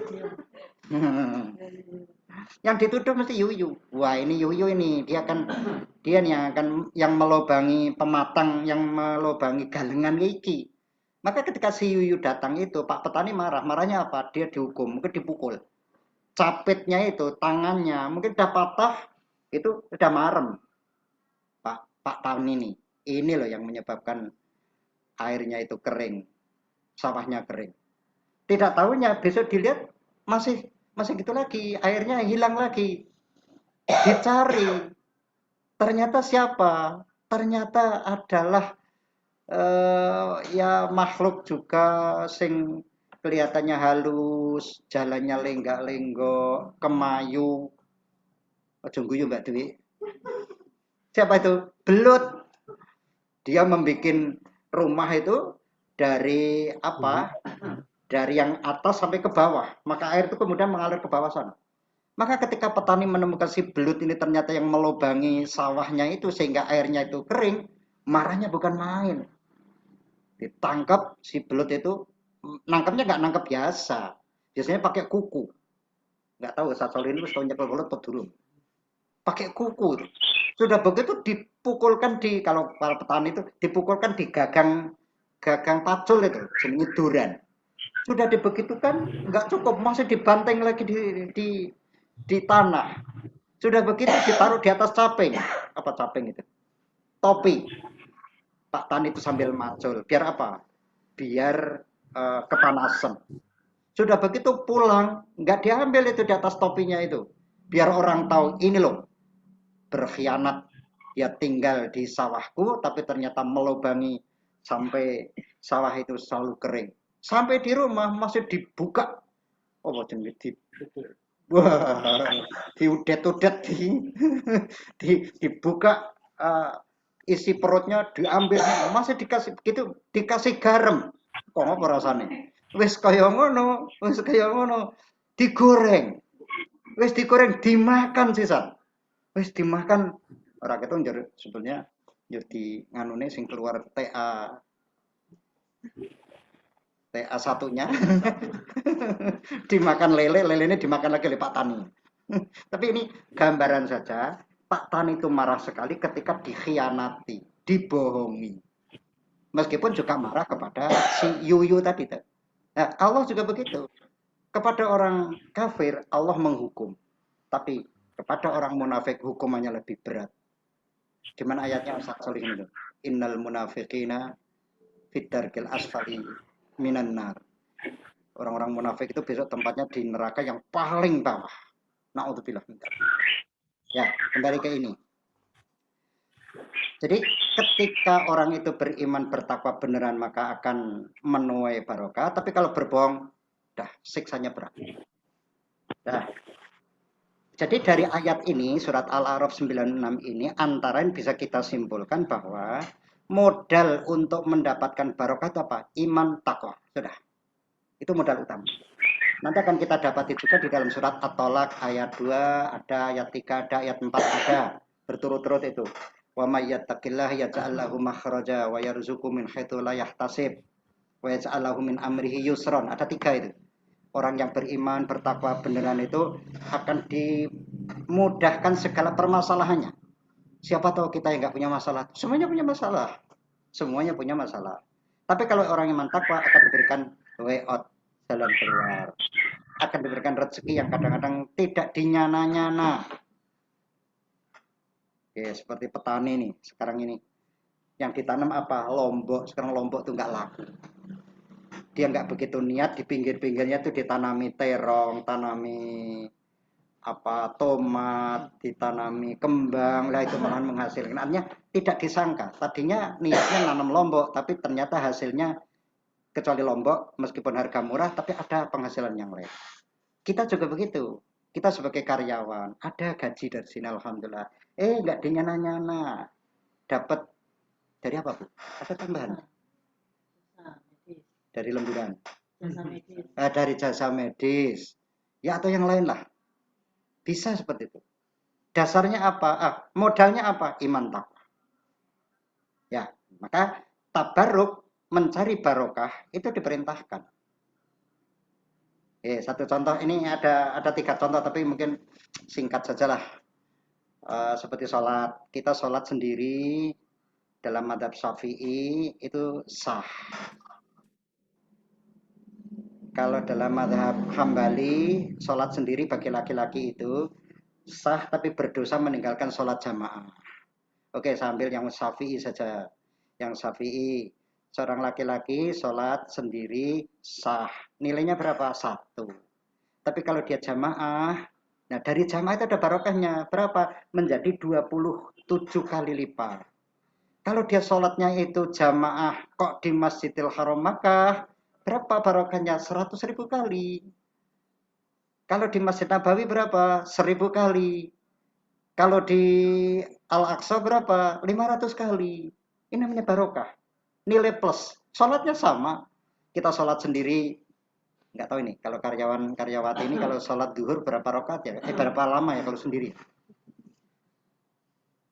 Yang dituduh mesti Yuyu. Wah ini Yuyu ini dia nih yang melobangi pematang, yang melobangi galengan iki. Maka ketika si Yuyu datang itu Pak petani marah. Marahnya apa? Dia dihukum, mungkin dipukul. Capitnya itu tangannya mungkin udah patah, itu udah marem. Pak Tani ini loh yang menyebabkan airnya itu kering, sawahnya kering. Tidak tahunya besok dilihat masih gitu lagi, airnya hilang lagi. Dicari, ternyata siapa? Ternyata adalah ya makhluk juga sing kelihatannya halus, jalannya lenggak-lenggok, kemayu. Ojo guyu Mbak Dewi. Siapa itu? Belut. Dia membuat rumah itu dari apa? Dari yang atas sampai ke bawah. Maka air itu kemudian mengalir ke bawah sana. Maka ketika petani menemukan si belut ini ternyata yang melubangi sawahnya itu sehingga airnya itu kering, marahnya bukan main. Ditangkap si belut itu, nangkapnya nggak nangkap biasa. Biasanya pakai kuku. Nggak tahu, Satsolin itu tahu nyekel belut atau durung. Pakai kuku. Sudah begitu dipukulkan kalau para petani itu dipukulkan di gagang pacul itu, jenis duran. Sudah dibegitukan nggak cukup, masih dibanteng lagi di tanah. Sudah begitu ditaruh di atas caping. Apa caping itu? Topi. Pak Tani itu sambil macul. Biar apa? Biar kepanasan. Sudah begitu pulang, nggak diambil itu di atas topinya itu. Biar orang tahu ini loh berkhianat, dia tinggal di sawahku tapi ternyata melubangi sampai sawah itu selalu kering. Sampai di rumah masih dibuka. Oh, jenenge wah, diudet-udet dibuka isi perutnya diambil masih dikasih garam. Kok apa rasane? Wis kaya ngono, digoreng. Wis digoreng dimakan sisan. Wis dimakan ora ketok njur sebetulnya njur di nganune sing keluar TA satunya dimakan lelenya dimakan lagi oleh Pak Tani. Tapi ini gambaran saja, Pak Tani itu marah sekali ketika dikhianati, dibohongi. Meskipun juga marah kepada si Yuyu tadi. Nah, Allah juga begitu. Kepada orang kafir Allah menghukum. Tapi kepada orang munafik hukumannya lebih berat. Di mana ayatnya Ustaz Solih itu? Innal munafiqina fid-darkil asfali minan nar. Orang-orang munafik itu besok tempatnya di neraka yang paling bawah. Na'udzubillah. Ya, kembali ke ini. Jadi ketika orang itu beriman bertakwa beneran maka akan menuai barokah. Tapi kalau berbohong, dah siksanya berat. Nah, jadi dari ayat ini, surat Al-A'raf 96 ini, antara yang bisa kita simpulkan bahwa modal untuk mendapatkan barokah itu apa? Iman, takwa. Sudah. Itu modal utama. Nanti akan kita dapati juga di dalam surat At-Tolak ayat 2, ada ayat 3, ada ayat 4, ada. Berturut-turut itu. Wa may yattaqillaha yaj'al lahu makhraja wa yarzuqhu min haitsu la yahtasib. Wa yaj'alahu min amrihi yusron. Ada 3 itu. Orang yang beriman, bertakwa beneran itu akan dimudahkan segala permasalahannya. Siapa tahu kita yang nggak punya masalah. Semuanya punya masalah. Semuanya punya masalah. Tapi kalau orang yang takwa akan diberikan way out, jalan keluar. Akan diberikan rezeki yang kadang-kadang tidak dinyana-nyana. Oke, seperti petani nih sekarang ini. Yang ditanam apa? Lombok. Sekarang lombok tuh nggak laku. Dia nggak begitu niat, di pinggir-pinggirnya tuh ditanami terong, tanami apa tomat, ditanami kembang, lah itu malahan menghasilkan. Artinya tidak disangka. Tadinya niatnya nanam lombok, tapi ternyata hasilnya kecuali lombok, meskipun harga murah, tapi ada penghasilan yang lain. Kita juga begitu. Kita sebagai karyawan, ada gaji dari sini, alhamdulillah. Nggak dinyana-nyana. Dapat dari apa, Bu? Ada tambahan? Dari lemburan. Dari jasa medis. Ya, atau yang lain lah. Bisa seperti itu. Dasarnya apa? Modalnya apa? Iman takwa. Ya, maka tabarruk, mencari barokah itu diperintahkan. Satu contoh, ini ada 3 contoh, tapi mungkin singkat sajalah. Seperti sholat, kita sholat sendiri dalam mazhab Syafi'i itu sah. Kalau dalam mazhab Hambali, sholat sendiri bagi laki-laki itu sah, tapi berdosa meninggalkan sholat jamaah. Oke, sambil yang Syafi'i saja. Yang Syafi'i, seorang laki-laki sholat sendiri sah. Nilainya berapa? 1. Tapi kalau dia jamaah, nah dari jamaah itu ada barokahnya. Berapa? Menjadi 27 kali lipat. Kalau dia sholatnya itu jamaah kok di Masjidil Haram Makkah, berapa barokahnya? 100.000 kali. Kalau di Masjid Nabawi berapa? 1000 kali. Kalau di Al-Aqsa berapa? 500 kali. Ini namanya barokah. Nilai plus. Sholatnya sama. Kita sholat sendiri. Nggak tahu ini. Kalau karyawati ini kalau sholat duhur berapa rakaat ya? Berapa lama ya kalau sendiri?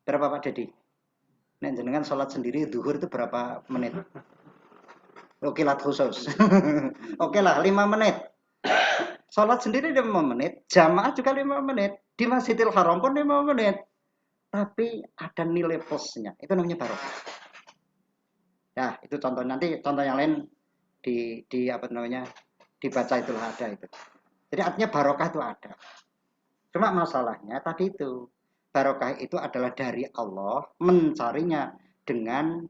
Berapa Pak Dedi? Nah, jenengan sholat sendiri duhur itu berapa menit? Kilat khusus. Oke lah, 5 menit. Sholat sendiri 5 menit, jamaah juga 5 menit. Di Masjidil Haram pun 5 menit. Tapi ada nilai plusnya. Itu namanya barokah. Nah, itu contoh. Nanti contoh yang lain di apa namanya? Dibaca itulah ada itu. Jadi artinya barokah itu ada. Cuma masalahnya tadi itu. Barokah itu adalah dari Allah, mencarinya dengan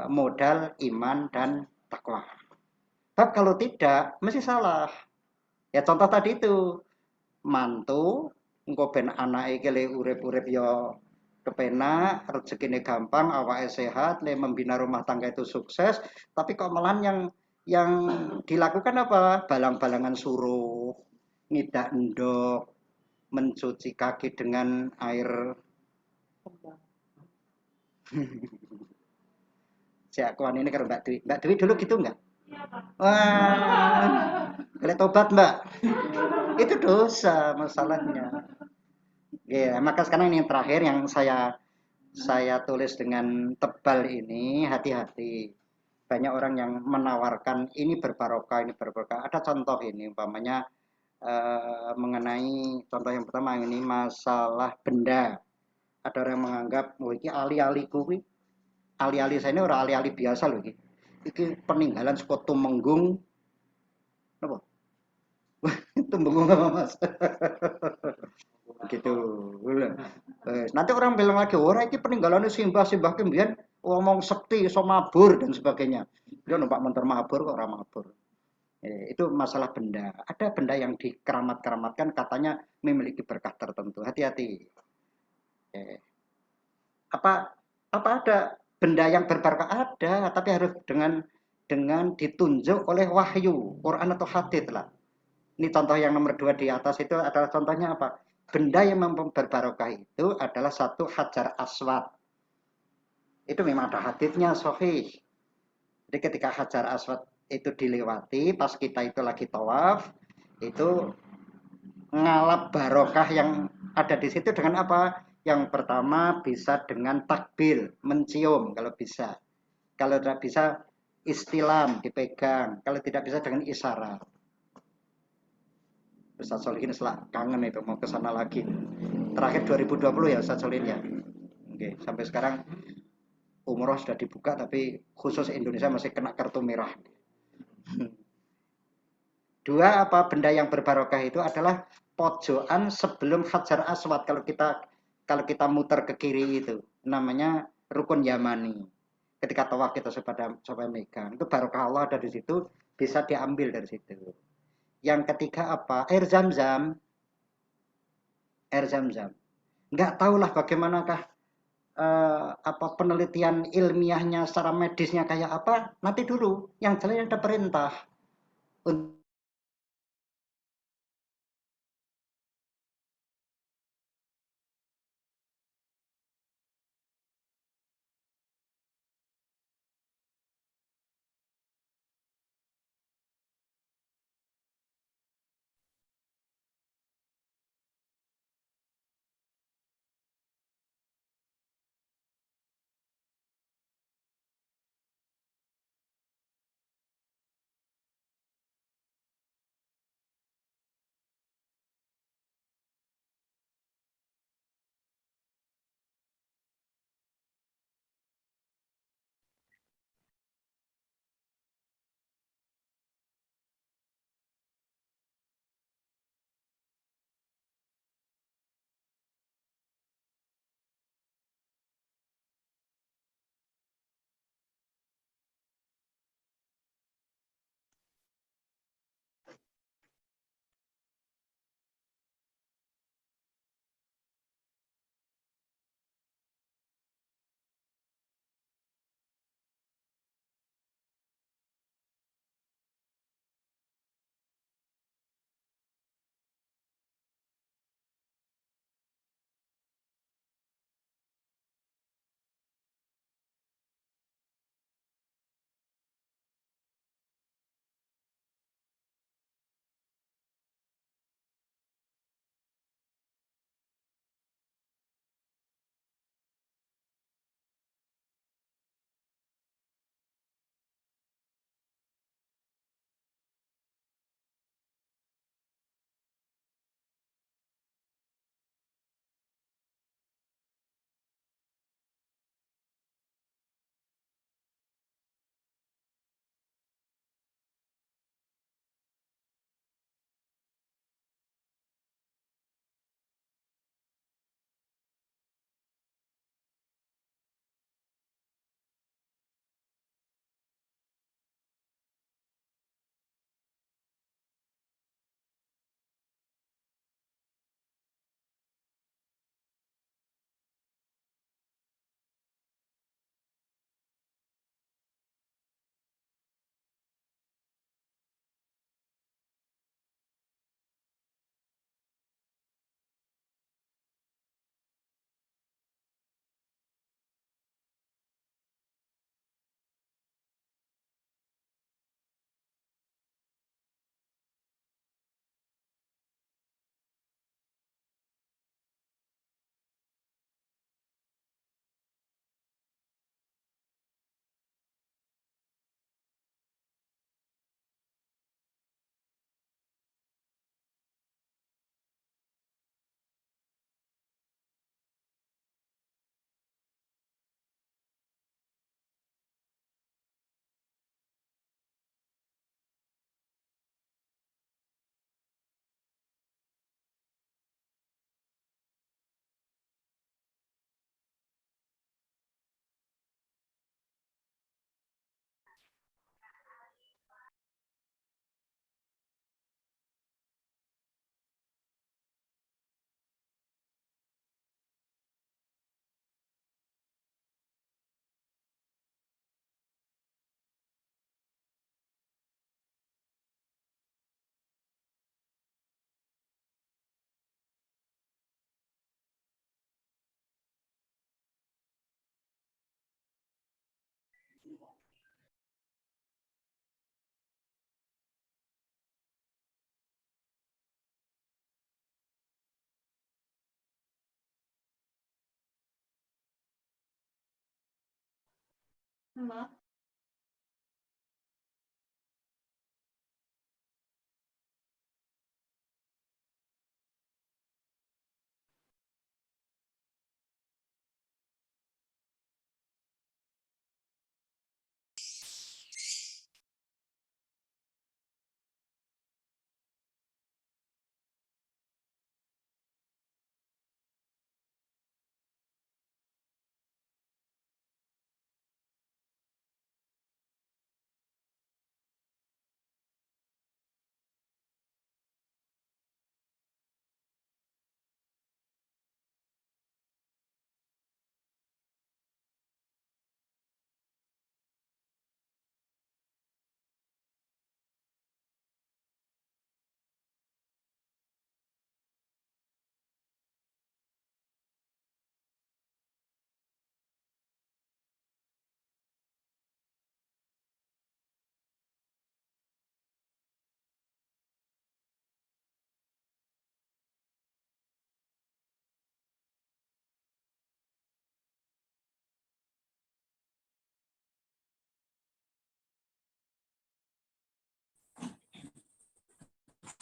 modal iman dan takwa. Tapi kalau tidak, mesti salah. Ya contoh tadi itu, mantu, engko ben anake le urip-urip ya kepenak, rezekine gampang, awake sehat, le membina rumah tangga itu sukses, tapi kok malahan yang dilakukan apa? Balang-balangan suruh, ngidak endok, mencuci kaki dengan air si akuan ini kalau Mbak Dwi. Mbak Dwi dulu gitu enggak? Wah, boleh tobat Mbak. Itu dosa masalahnya. Ya, maka sekarang ini yang terakhir yang saya tulis dengan tebal ini, hati-hati. Banyak orang yang menawarkan ini berbarokah, ini berbarokah. Ada contoh ini, umpamanya mengenai contoh yang pertama ini masalah benda. Ada orang yang menganggap, ini ali-ali kuwi. Ali-ali saya ini orang ali-ali biasa loh ini. Iki peninggalan saka Tumenggung. Apa? Tumenggung apa Mas? Gitu. Nanti orang bilang lagi, orang ini peninggalannya simbah-simbah kemudian ngomong sekti, iso mabur dan sebagainya. Dia numpak motor mabur kok orang mabur. Itu masalah benda. Ada benda yang dikeramat-keramatkan katanya memiliki berkah tertentu. Hati-hati. Apa ada benda yang berbarokah? Ada, tapi harus dengan ditunjuk oleh wahyu, Quran atau hadits lah. Ini contoh yang nomor 2 di atas itu adalah contohnya apa? Benda yang berbarokah itu adalah satu hajar aswad. Itu memang ada haditsnya sahih. Jadi ketika hajar aswad itu dilewati, pas kita itu lagi tawaf, itu ngalap barokah yang ada di situ dengan apa? Yang pertama bisa dengan takbir, mencium kalau bisa. Kalau tidak bisa istilam dipegang, kalau tidak bisa dengan isyarat. Ustaz Solihin setelah kangen itu mau ke sana lagi. Terakhir 2020 ya Ustaz Solihin ya. Oke, sampai sekarang umroh sudah dibuka tapi khusus Indonesia masih kena kartu merah. Dua, apa benda yang berbarokah itu adalah pojokan sebelum Hajar Aswad. Kalau kita muter ke kiri itu namanya rukun Yamani. Ketika tawaf kita supaya megang, itu barokah Allah ada di situ, bisa diambil dari situ. Yang ketiga apa? Air Zam-Zam. Air Zam-Zam. Nggak tahulah bagaimanakah apa penelitian ilmiahnya secara medisnya kayak apa, nanti dulu. Yang jelas ada perintah untuk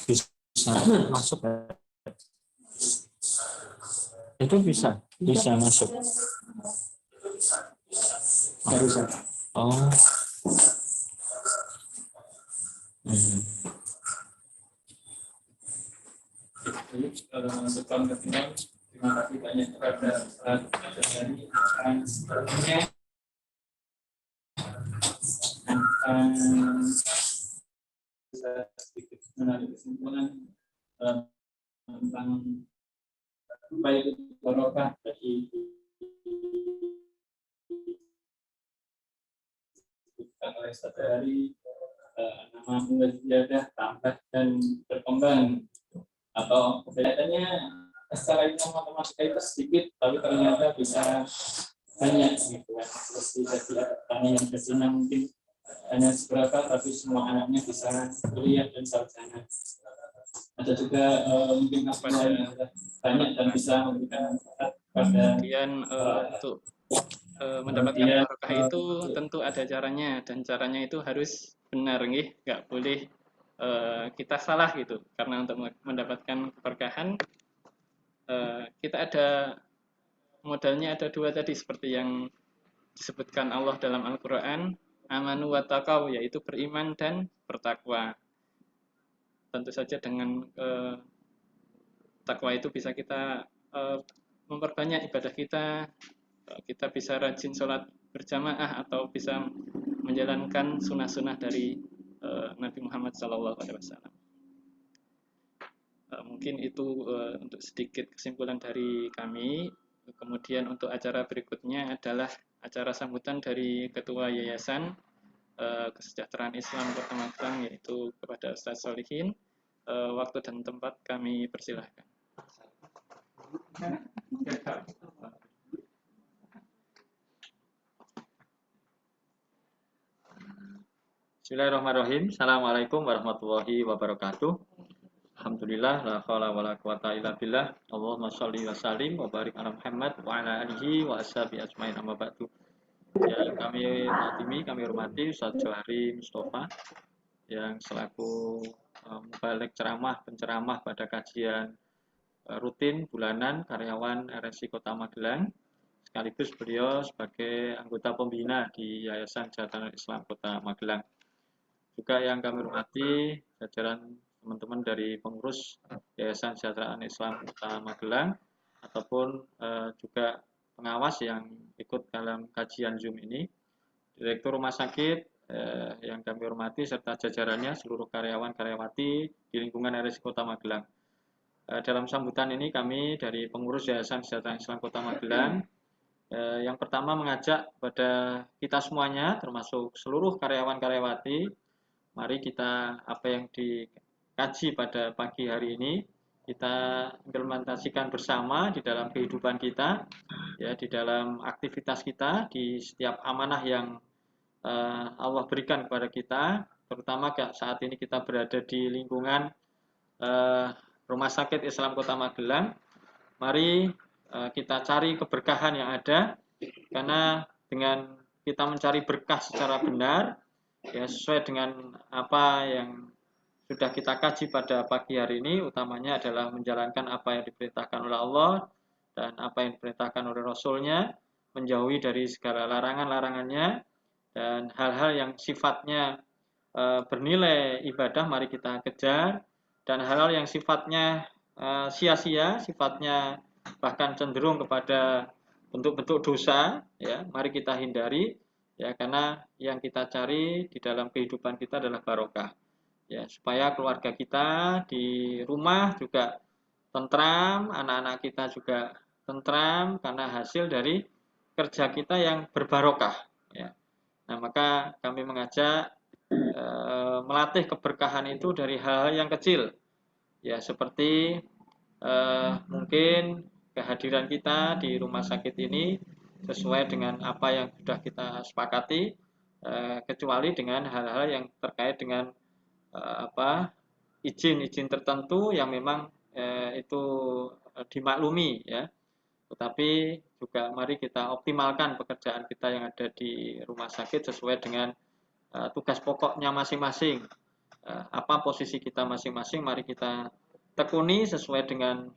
bisa masuk. Itu bisa masuk. Oh. Sebelum terima kasih banyak kepada dari sepertinya bisa sedikit menarik kesimpulan tentang baik barokah dari oleh sadari nama mujadah tambah dan berkembang, atau kelihatannya secara ilmu matematika itu sedikit tapi ternyata bisa banyak gitu kan. Seperti tadi pertanyaan yang kesini mungkin hanya seberapa tapi semua anaknya bisa kuliah dan sarjana. Ada juga mungkin pada banyak dan bisa memberikan manfaat pada kemudian untuk mendapatkan barokah itu tentu ada caranya, dan caranya itu harus benar, nggak boleh kita salah gitu. Karena untuk mendapatkan keberkahan kita ada modalnya, ada dua tadi seperti yang disebutkan Allah dalam Al-Quran, amanu wa taqaw, yaitu beriman dan bertakwa. Tentu saja dengan takwa itu bisa kita memperbanyak ibadah kita bisa rajin sholat berjamaah atau bisa menjalankan sunnah-sunnah dari Nabi Muhammad SAW. Mungkin itu untuk sedikit kesimpulan dari kami. Kemudian untuk acara berikutnya adalah acara sambutan dari Ketua Yayasan Kesejahteraan Islam Kota Magelang, yaitu kepada Ustaz Solihin. Waktu dan tempat kami persilahkan. Bismillahirrahmanirrahim. Assalamualaikum warahmatullahi wabarakatuh. Alhamdulillah, la haula wala quwata illa billah. Allahumma sholli wa sallim wa barik ala Muhammad wa ala alihi wa ashabihi ajmain, amma ba'du. Yang kami hormati Ustaz Johari Mustafa yang selaku mubalik penceramah pada kajian rutin bulanan karyawan RSI Kota Magelang, sekaligus beliau sebagai anggota pembina di Yayasan Kesejahteraan Islam Kota Magelang. Juga yang kami hormati jajaran teman-teman dari pengurus Yayasan Kesejahteraan Islam Kota Magelang ataupun juga pengawas yang ikut dalam kajian Zoom ini, Direktur Rumah Sakit yang kami hormati serta jajarannya, seluruh karyawan-karyawati di lingkungan RSI Kota Magelang. Dalam sambutan ini kami dari pengurus Yayasan Kesejahteraan Islam Kota Magelang yang pertama mengajak kepada kita semuanya termasuk seluruh karyawan-karyawati, mari kita apa yang dikaji pada pagi hari ini kita implementasikan bersama di dalam kehidupan kita, ya, di dalam aktivitas kita, di setiap amanah yang Allah berikan kepada kita, terutama saat ini kita berada di lingkungan Rumah Sakit Islam Kota Magelang. Mari kita cari keberkahan yang ada, karena dengan kita mencari berkah secara benar, ya, sesuai dengan apa yang sudah kita kaji pada pagi hari ini, utamanya adalah menjalankan apa yang diperintahkan oleh Allah dan apa yang diperintahkan oleh Rasul-Nya, menjauhi dari segala larangan-larangannya, dan hal-hal yang sifatnya bernilai ibadah mari kita kejar, dan hal-hal yang sifatnya sia-sia, sifatnya bahkan cenderung kepada bentuk-bentuk dosa, ya, mari kita hindari, ya, karena yang kita cari di dalam kehidupan kita adalah barokah, ya, supaya keluarga kita di rumah juga tentram, anak-anak kita juga tentram karena hasil dari kerja kita yang berbarokah, ya. Nah, maka kami mengajak melatih keberkahan itu dari hal-hal yang kecil, ya, seperti mungkin kehadiran kita di rumah sakit ini sesuai dengan apa yang sudah kita sepakati, kecuali dengan hal-hal yang terkait dengan izin-izin tertentu yang memang itu dimaklumi, ya. Tetapi juga mari kita optimalkan pekerjaan kita yang ada di rumah sakit sesuai dengan tugas pokoknya masing-masing. apa posisi kita masing-masing, mari kita tekuni sesuai dengan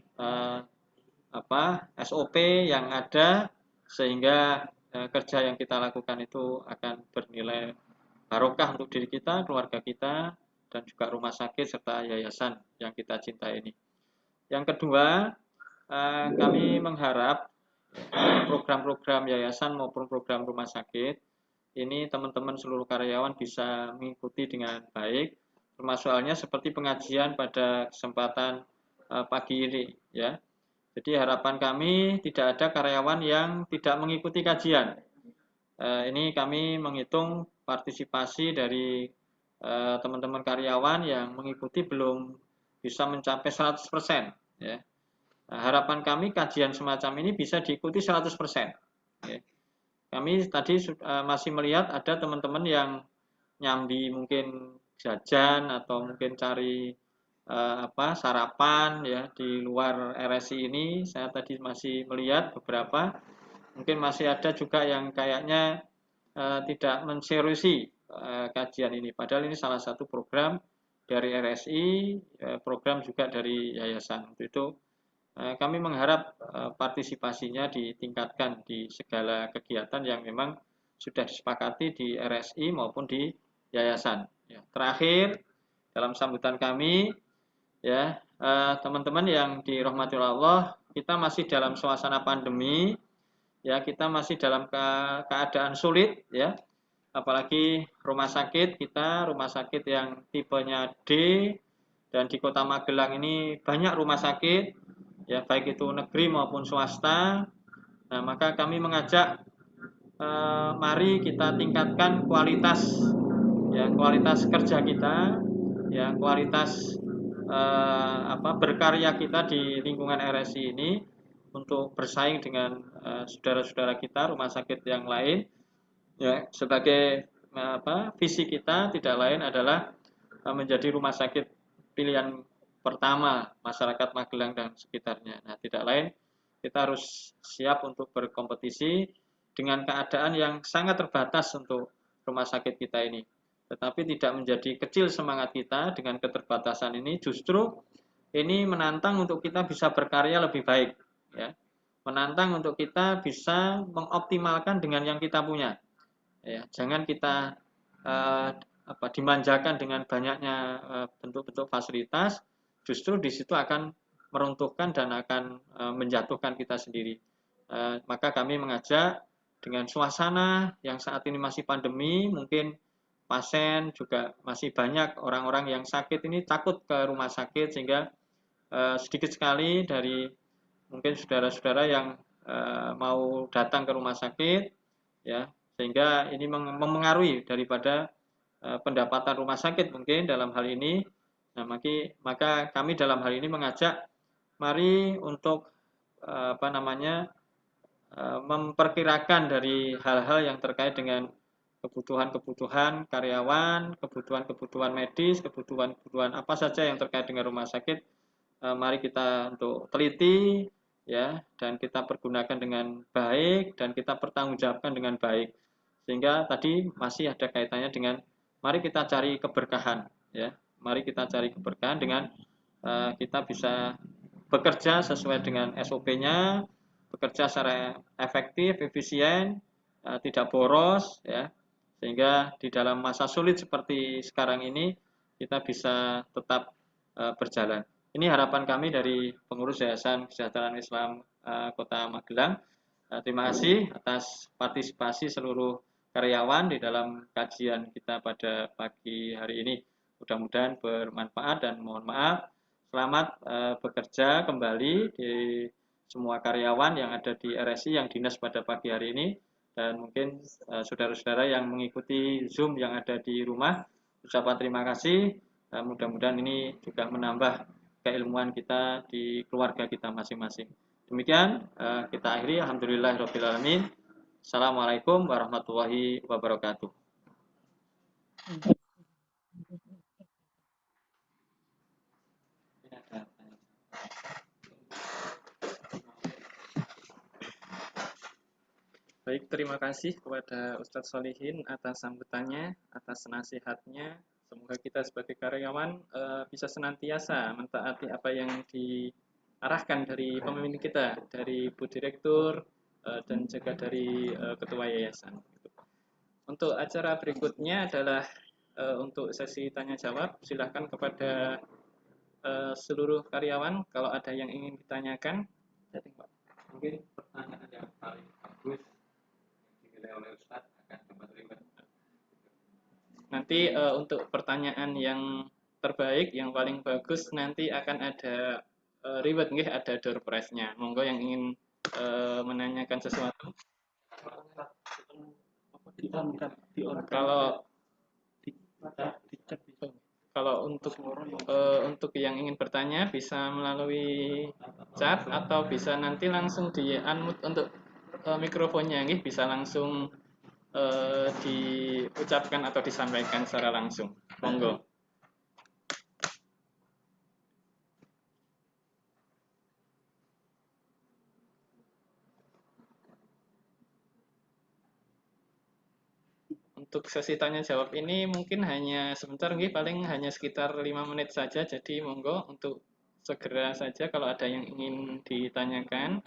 SOP yang ada, sehingga kerja yang kita lakukan itu akan bernilai barokah untuk diri kita, keluarga kita, dan juga rumah sakit serta yayasan yang kita cintai ini. Yang kedua, kami mengharap program-program yayasan maupun program rumah sakit ini teman-teman seluruh karyawan bisa mengikuti dengan baik, termasuk halnya seperti pengajian pada kesempatan pagi ini, ya. Jadi harapan kami tidak ada karyawan yang tidak mengikuti kajian. Ini kami menghitung partisipasi dari teman-teman karyawan yang mengikuti belum bisa mencapai 100%, ya. Nah, harapan kami kajian semacam ini bisa diikuti 100%. Ya. Kami tadi masih melihat ada teman-teman yang nyambi mungkin jajan atau mungkin cari sarapan ya di luar RSI ini. Saya tadi masih melihat beberapa, mungkin masih ada juga yang kayaknya tidak menseriusi kajian ini. Padahal ini salah satu program dari RSI, program juga dari yayasan. Untuk itu kami mengharap partisipasinya ditingkatkan di segala kegiatan yang memang sudah disepakati di RSI maupun di yayasan. Ya, terakhir, dalam sambutan kami, ya teman-teman yang dirahmati Allah, kita masih dalam suasana pandemi, ya kita masih dalam keadaan sulit, ya. Apalagi rumah sakit kita, rumah sakit yang tipenya D, dan di Kota Magelang ini banyak rumah sakit, ya baik itu negeri maupun swasta. Nah, maka kami mengajak mari kita tingkatkan kualitas kerja kita, ya kualitas berkarya kita di lingkungan RSI ini untuk bersaing dengan saudara-saudara kita rumah sakit yang lain, ya. Sebagai visi kita tidak lain adalah menjadi rumah sakit pilihan pertama masyarakat Magelang dan sekitarnya. Nah, tidak lain kita harus siap untuk berkompetisi dengan keadaan yang sangat terbatas untuk rumah sakit kita ini. Tetapi tidak menjadi kecil semangat kita dengan keterbatasan ini, justru ini menantang untuk kita bisa berkarya lebih baik, ya. Menantang untuk kita bisa mengoptimalkan dengan yang kita punya. Ya, jangan kita dimanjakan dengan banyaknya bentuk-bentuk fasilitas, justru di situ akan meruntuhkan dan akan menjatuhkan kita sendiri. Maka kami mengajak dengan suasana yang saat ini masih pandemi, mungkin pasien juga masih banyak orang-orang yang sakit ini takut ke rumah sakit, sehingga sedikit sekali dari mungkin saudara-saudara yang mau datang ke rumah sakit, ya, sehingga ini mempengaruhi daripada pendapatan rumah sakit mungkin dalam hal ini. Nah, maka kami dalam hal ini mengajak mari untuk memperkirakan dari hal-hal yang terkait dengan kebutuhan-kebutuhan karyawan, kebutuhan-kebutuhan medis, kebutuhan-kebutuhan apa saja yang terkait dengan rumah sakit. Mari kita untuk teliti, ya, dan kita pergunakan dengan baik dan kita pertanggungjawabkan dengan baik, sehingga tadi masih ada kaitannya dengan mari kita cari keberkahan, ya, mari kita cari keberkahan dengan kita bisa bekerja sesuai dengan SOP-nya, bekerja secara efektif, efisien, tidak boros, ya, sehingga di dalam masa sulit seperti sekarang ini kita bisa tetap berjalan. Ini harapan kami dari pengurus Yayasan Kesejahteraan Islam Kota Magelang. Terima kasih atas partisipasi seluruh karyawan di dalam kajian kita pada pagi hari ini. Mudah-mudahan bermanfaat dan mohon maaf. Selamat bekerja kembali di semua karyawan yang ada di RSI yang dinas pada pagi hari ini, dan mungkin saudara-saudara yang mengikuti Zoom yang ada di rumah, ucapan terima kasih. Mudah-mudahan ini juga menambah keilmuan kita di keluarga kita masing-masing. Demikian kita akhiri. Alhamdulillahirabbil alamin. Assalamualaikum warahmatullahi wabarakatuh. Baik, terima kasih kepada Ustadz Solihin atas sambutannya, atas nasihatnya, Semoga kita sebagai karyawan bisa senantiasa mentaati apa yang diarahkan dari pemimpin kita, dari Bu Direktur dan juga dari Ketua Yayasan. Untuk acara berikutnya adalah untuk sesi tanya jawab. Silahkan kepada seluruh karyawan kalau ada yang ingin ditanyakan. Mungkin pertanyaan yang paling bagus yang dinilai oleh Ustadz akan dapat ribet. Nanti untuk pertanyaan yang terbaik, yang paling bagus nanti akan ada reward nggih, ada door prize-nya. Monggo yang ingin menanyakan sesuatu. Kalau untuk yang ingin bertanya bisa melalui chat atau bisa nanti langsung di unmute untuk mikrofonnya nggih, bisa langsung diucapkan atau disampaikan secara langsung. Monggo. Untuk sesi tanya jawab ini mungkin hanya sebentar nggih, paling hanya sekitar 5 menit saja. Jadi monggo untuk segera saja kalau ada yang ingin ditanyakan.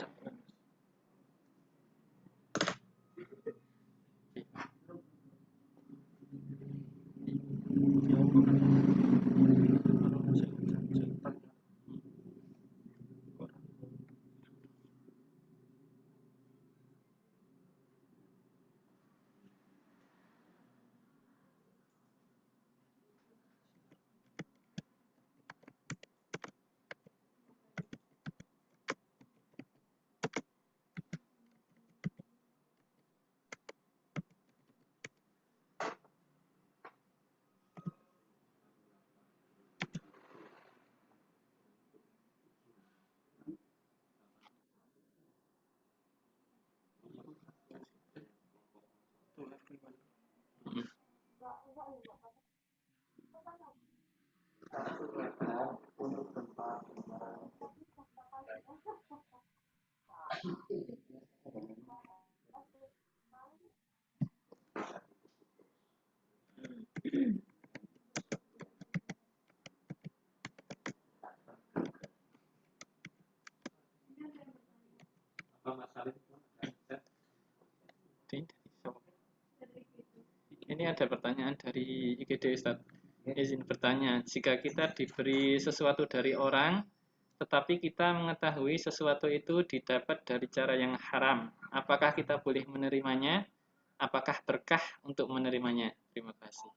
Ini ada pertanyaan dari IGD Ustaz. Izin bertanya, jika kita diberi sesuatu dari orang, tetapi kita mengetahui sesuatu itu didapat dari cara yang haram, apakah kita boleh menerimanya? Apakah berkah untuk menerimanya? Terima kasih.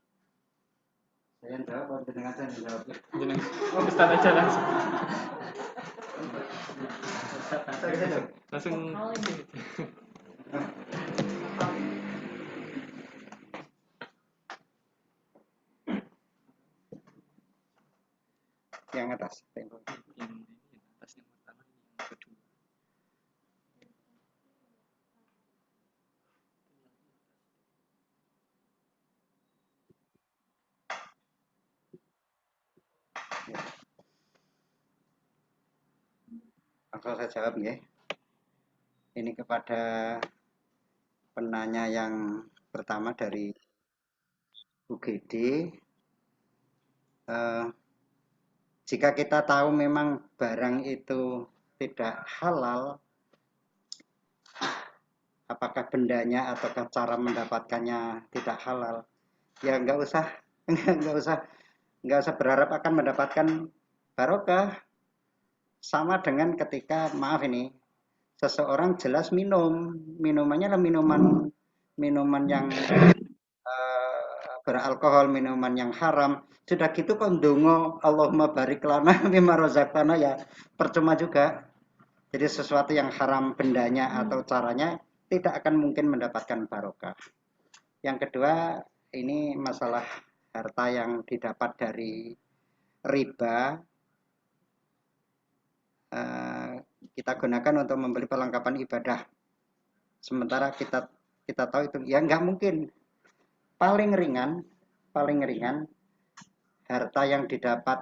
Saya jawab, dengan saya jawab. Ustaz aja langsung. Langsung. Yang atas. Yang atas yang pertama, yang kedua. Langsung saya jawab ya. Ini kepada penanya yang pertama dari UGD. Jika kita tahu memang barang itu tidak halal, apakah bendanya ataukah cara mendapatkannya tidak halal, ya nggak usah berharap akan mendapatkan barokah. Sama dengan ketika, maaf ini, seseorang jelas minumannya adalah minuman yang beralkohol, minuman yang haram. Sudah gitu kok ndonga Allahumma barik lana mimma razaqtana, ya percuma juga. Jadi sesuatu yang haram bendanya atau caranya tidak akan mungkin mendapatkan barokah. Yang kedua, ini masalah harta yang didapat dari riba. Kita gunakan untuk membeli perlengkapan ibadah. Sementara kita tahu itu ya nggak mungkin. Paling ringan harta yang didapat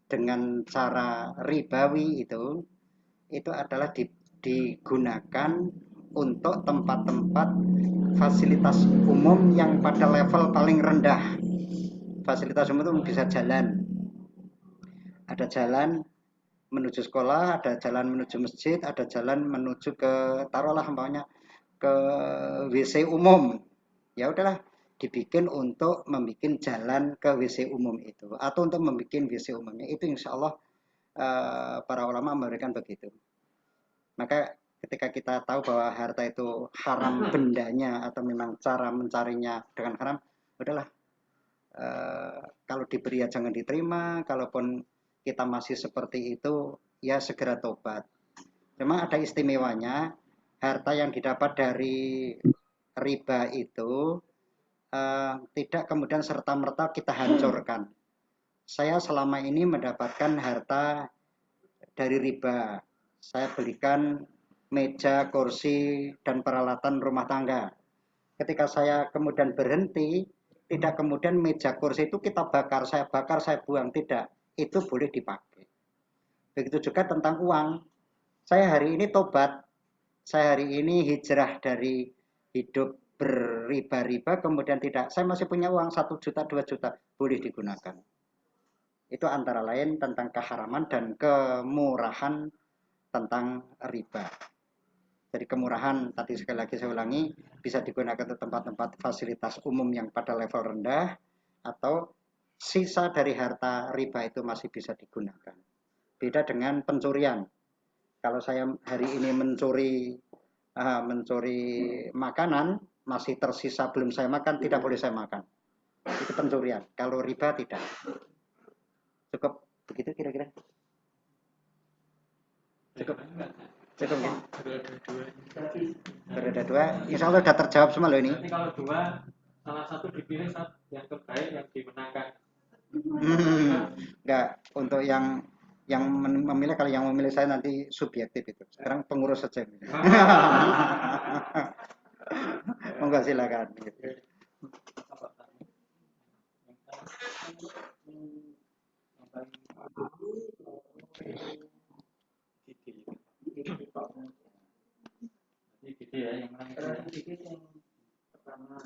dengan cara ribawi itu adalah digunakan untuk tempat-tempat fasilitas umum yang pada level paling rendah. fasilitas umum itu bisa jalan. Ada jalan menuju sekolah, ada jalan menuju masjid, ada jalan menuju ke taruhlah umpamanya ke WC umum. Ya udahlah, dibikin untuk membuat jalan ke WC umum itu atau untuk membuat WC umumnya itu insya Allah para ulama memberikan begitu. Maka ketika kita tahu bahwa harta itu haram bendanya atau memang cara mencarinya dengan haram, udahlah kalau diberi ya jangan diterima, kalaupun kita masih seperti itu ya segera tobat. Cuma ada istimewanya, harta yang didapat dari riba itu tidak kemudian serta-merta kita hancurkan. Saya selama ini mendapatkan harta dari riba. Saya belikan meja, kursi, dan peralatan rumah tangga. Ketika saya kemudian berhenti, tidak kemudian meja kursi itu kita bakar, saya buang. Tidak, itu boleh dipakai. Begitu juga tentang uang. Saya hari ini tobat, saya hari ini hijrah dari hidup berriba-riba, kemudian tidak, saya masih punya uang 1 juta, 2 juta, boleh digunakan. Itu antara lain tentang keharaman dan kemurahan tentang riba. Jadi kemurahan, tadi sekali lagi saya ulangi, bisa digunakan untuk tempat-tempat fasilitas umum yang pada level rendah, atau sisa dari harta riba itu masih bisa digunakan. Beda dengan pencurian. Kalau saya hari ini mencuri makanan, masih tersisa belum saya makan, tidak boleh saya makan. Itu pencurian. Kalau riba tidak. Cukup begitu kira-kira? Cukup ya? Berada dua. Insya Allah sudah terjawab semua loh ini. Nanti kalau dua, salah satu dipilih yang terbaik yang dimenangkan. Enggak, untuk yang memilih, kalau yang memilih saya nanti subjektif itu. Sekarang pengurus saja. Monggo silakan. Gitu ya, yang pertama.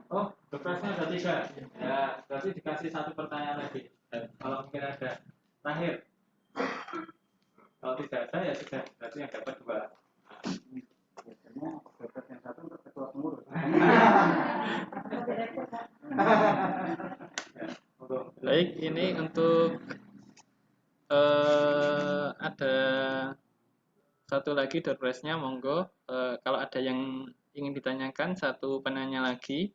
Oh, berpresnya ada 3. Ya, berarti dikasih 1 pertanyaan lagi. Dan kalau mungkin ada terakhir. Kalau tidak ada ya sudah, berarti yang dapat 2. Biasanya berpres yang satu untuk ketua pengurus. Baik, ini untuk ada satu lagi doorpress-nya, monggo. Kalau ada yang ingin ditanyakan, satu penanya lagi.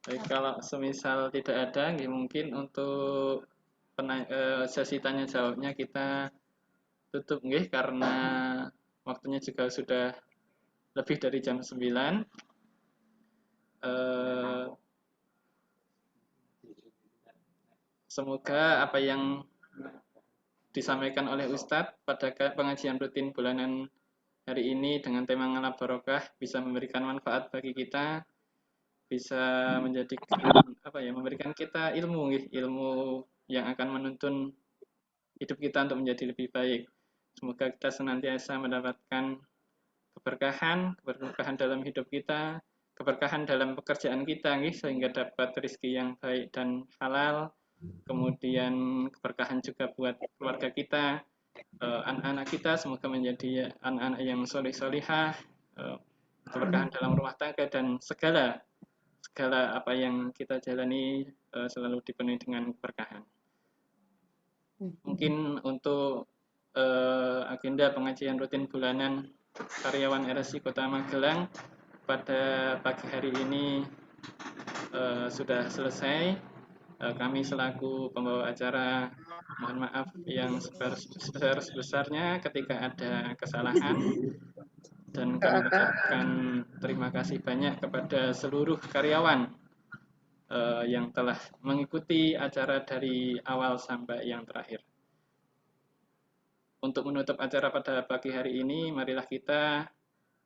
Baik, kalau semisal tidak ada, mungkin untuk sesi tanya jawabnya kita tutup nggih, karena waktunya juga sudah lebih dari jam 9. Semoga apa yang disampaikan oleh Ustadz pada pengajian rutin bulanan hari ini dengan tema ngalap barokah bisa memberikan manfaat bagi kita, bisa memberikan kita ilmu yang akan menuntun hidup kita untuk menjadi lebih baik. Semoga kita senantiasa mendapatkan keberkahan dalam hidup kita, keberkahan dalam pekerjaan kita, sehingga dapat rezeki yang baik dan halal. Kemudian keberkahan juga buat keluarga kita, anak-anak kita, semoga menjadi anak-anak yang soleh-solihah, keberkahan dalam rumah tangga, dan segala apa yang kita jalani selalu dipenuhi dengan keberkahan. Mungkin untuk agenda pengajian rutin bulanan karyawan RSI Kota Magelang pada pagi hari ini sudah selesai. Kami selaku pembawa acara mohon maaf yang sebesar-besarnya ketika ada kesalahan, dan kami ucapkan terima kasih banyak kepada seluruh karyawan yang telah mengikuti acara dari awal sampai yang terakhir. Untuk menutup acara pada pagi hari ini, marilah kita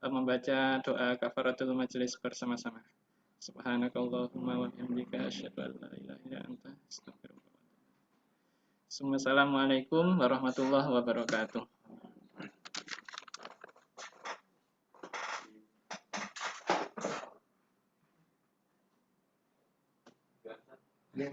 membaca doa kafaratul majelis bersama-sama. Subhanakallahumma wa bihamdika asyhadu an la ilaha illa anta astaghfiruka wa atubu ilaik. Assalamualaikum warahmatullahi wabarakatuh. Ya.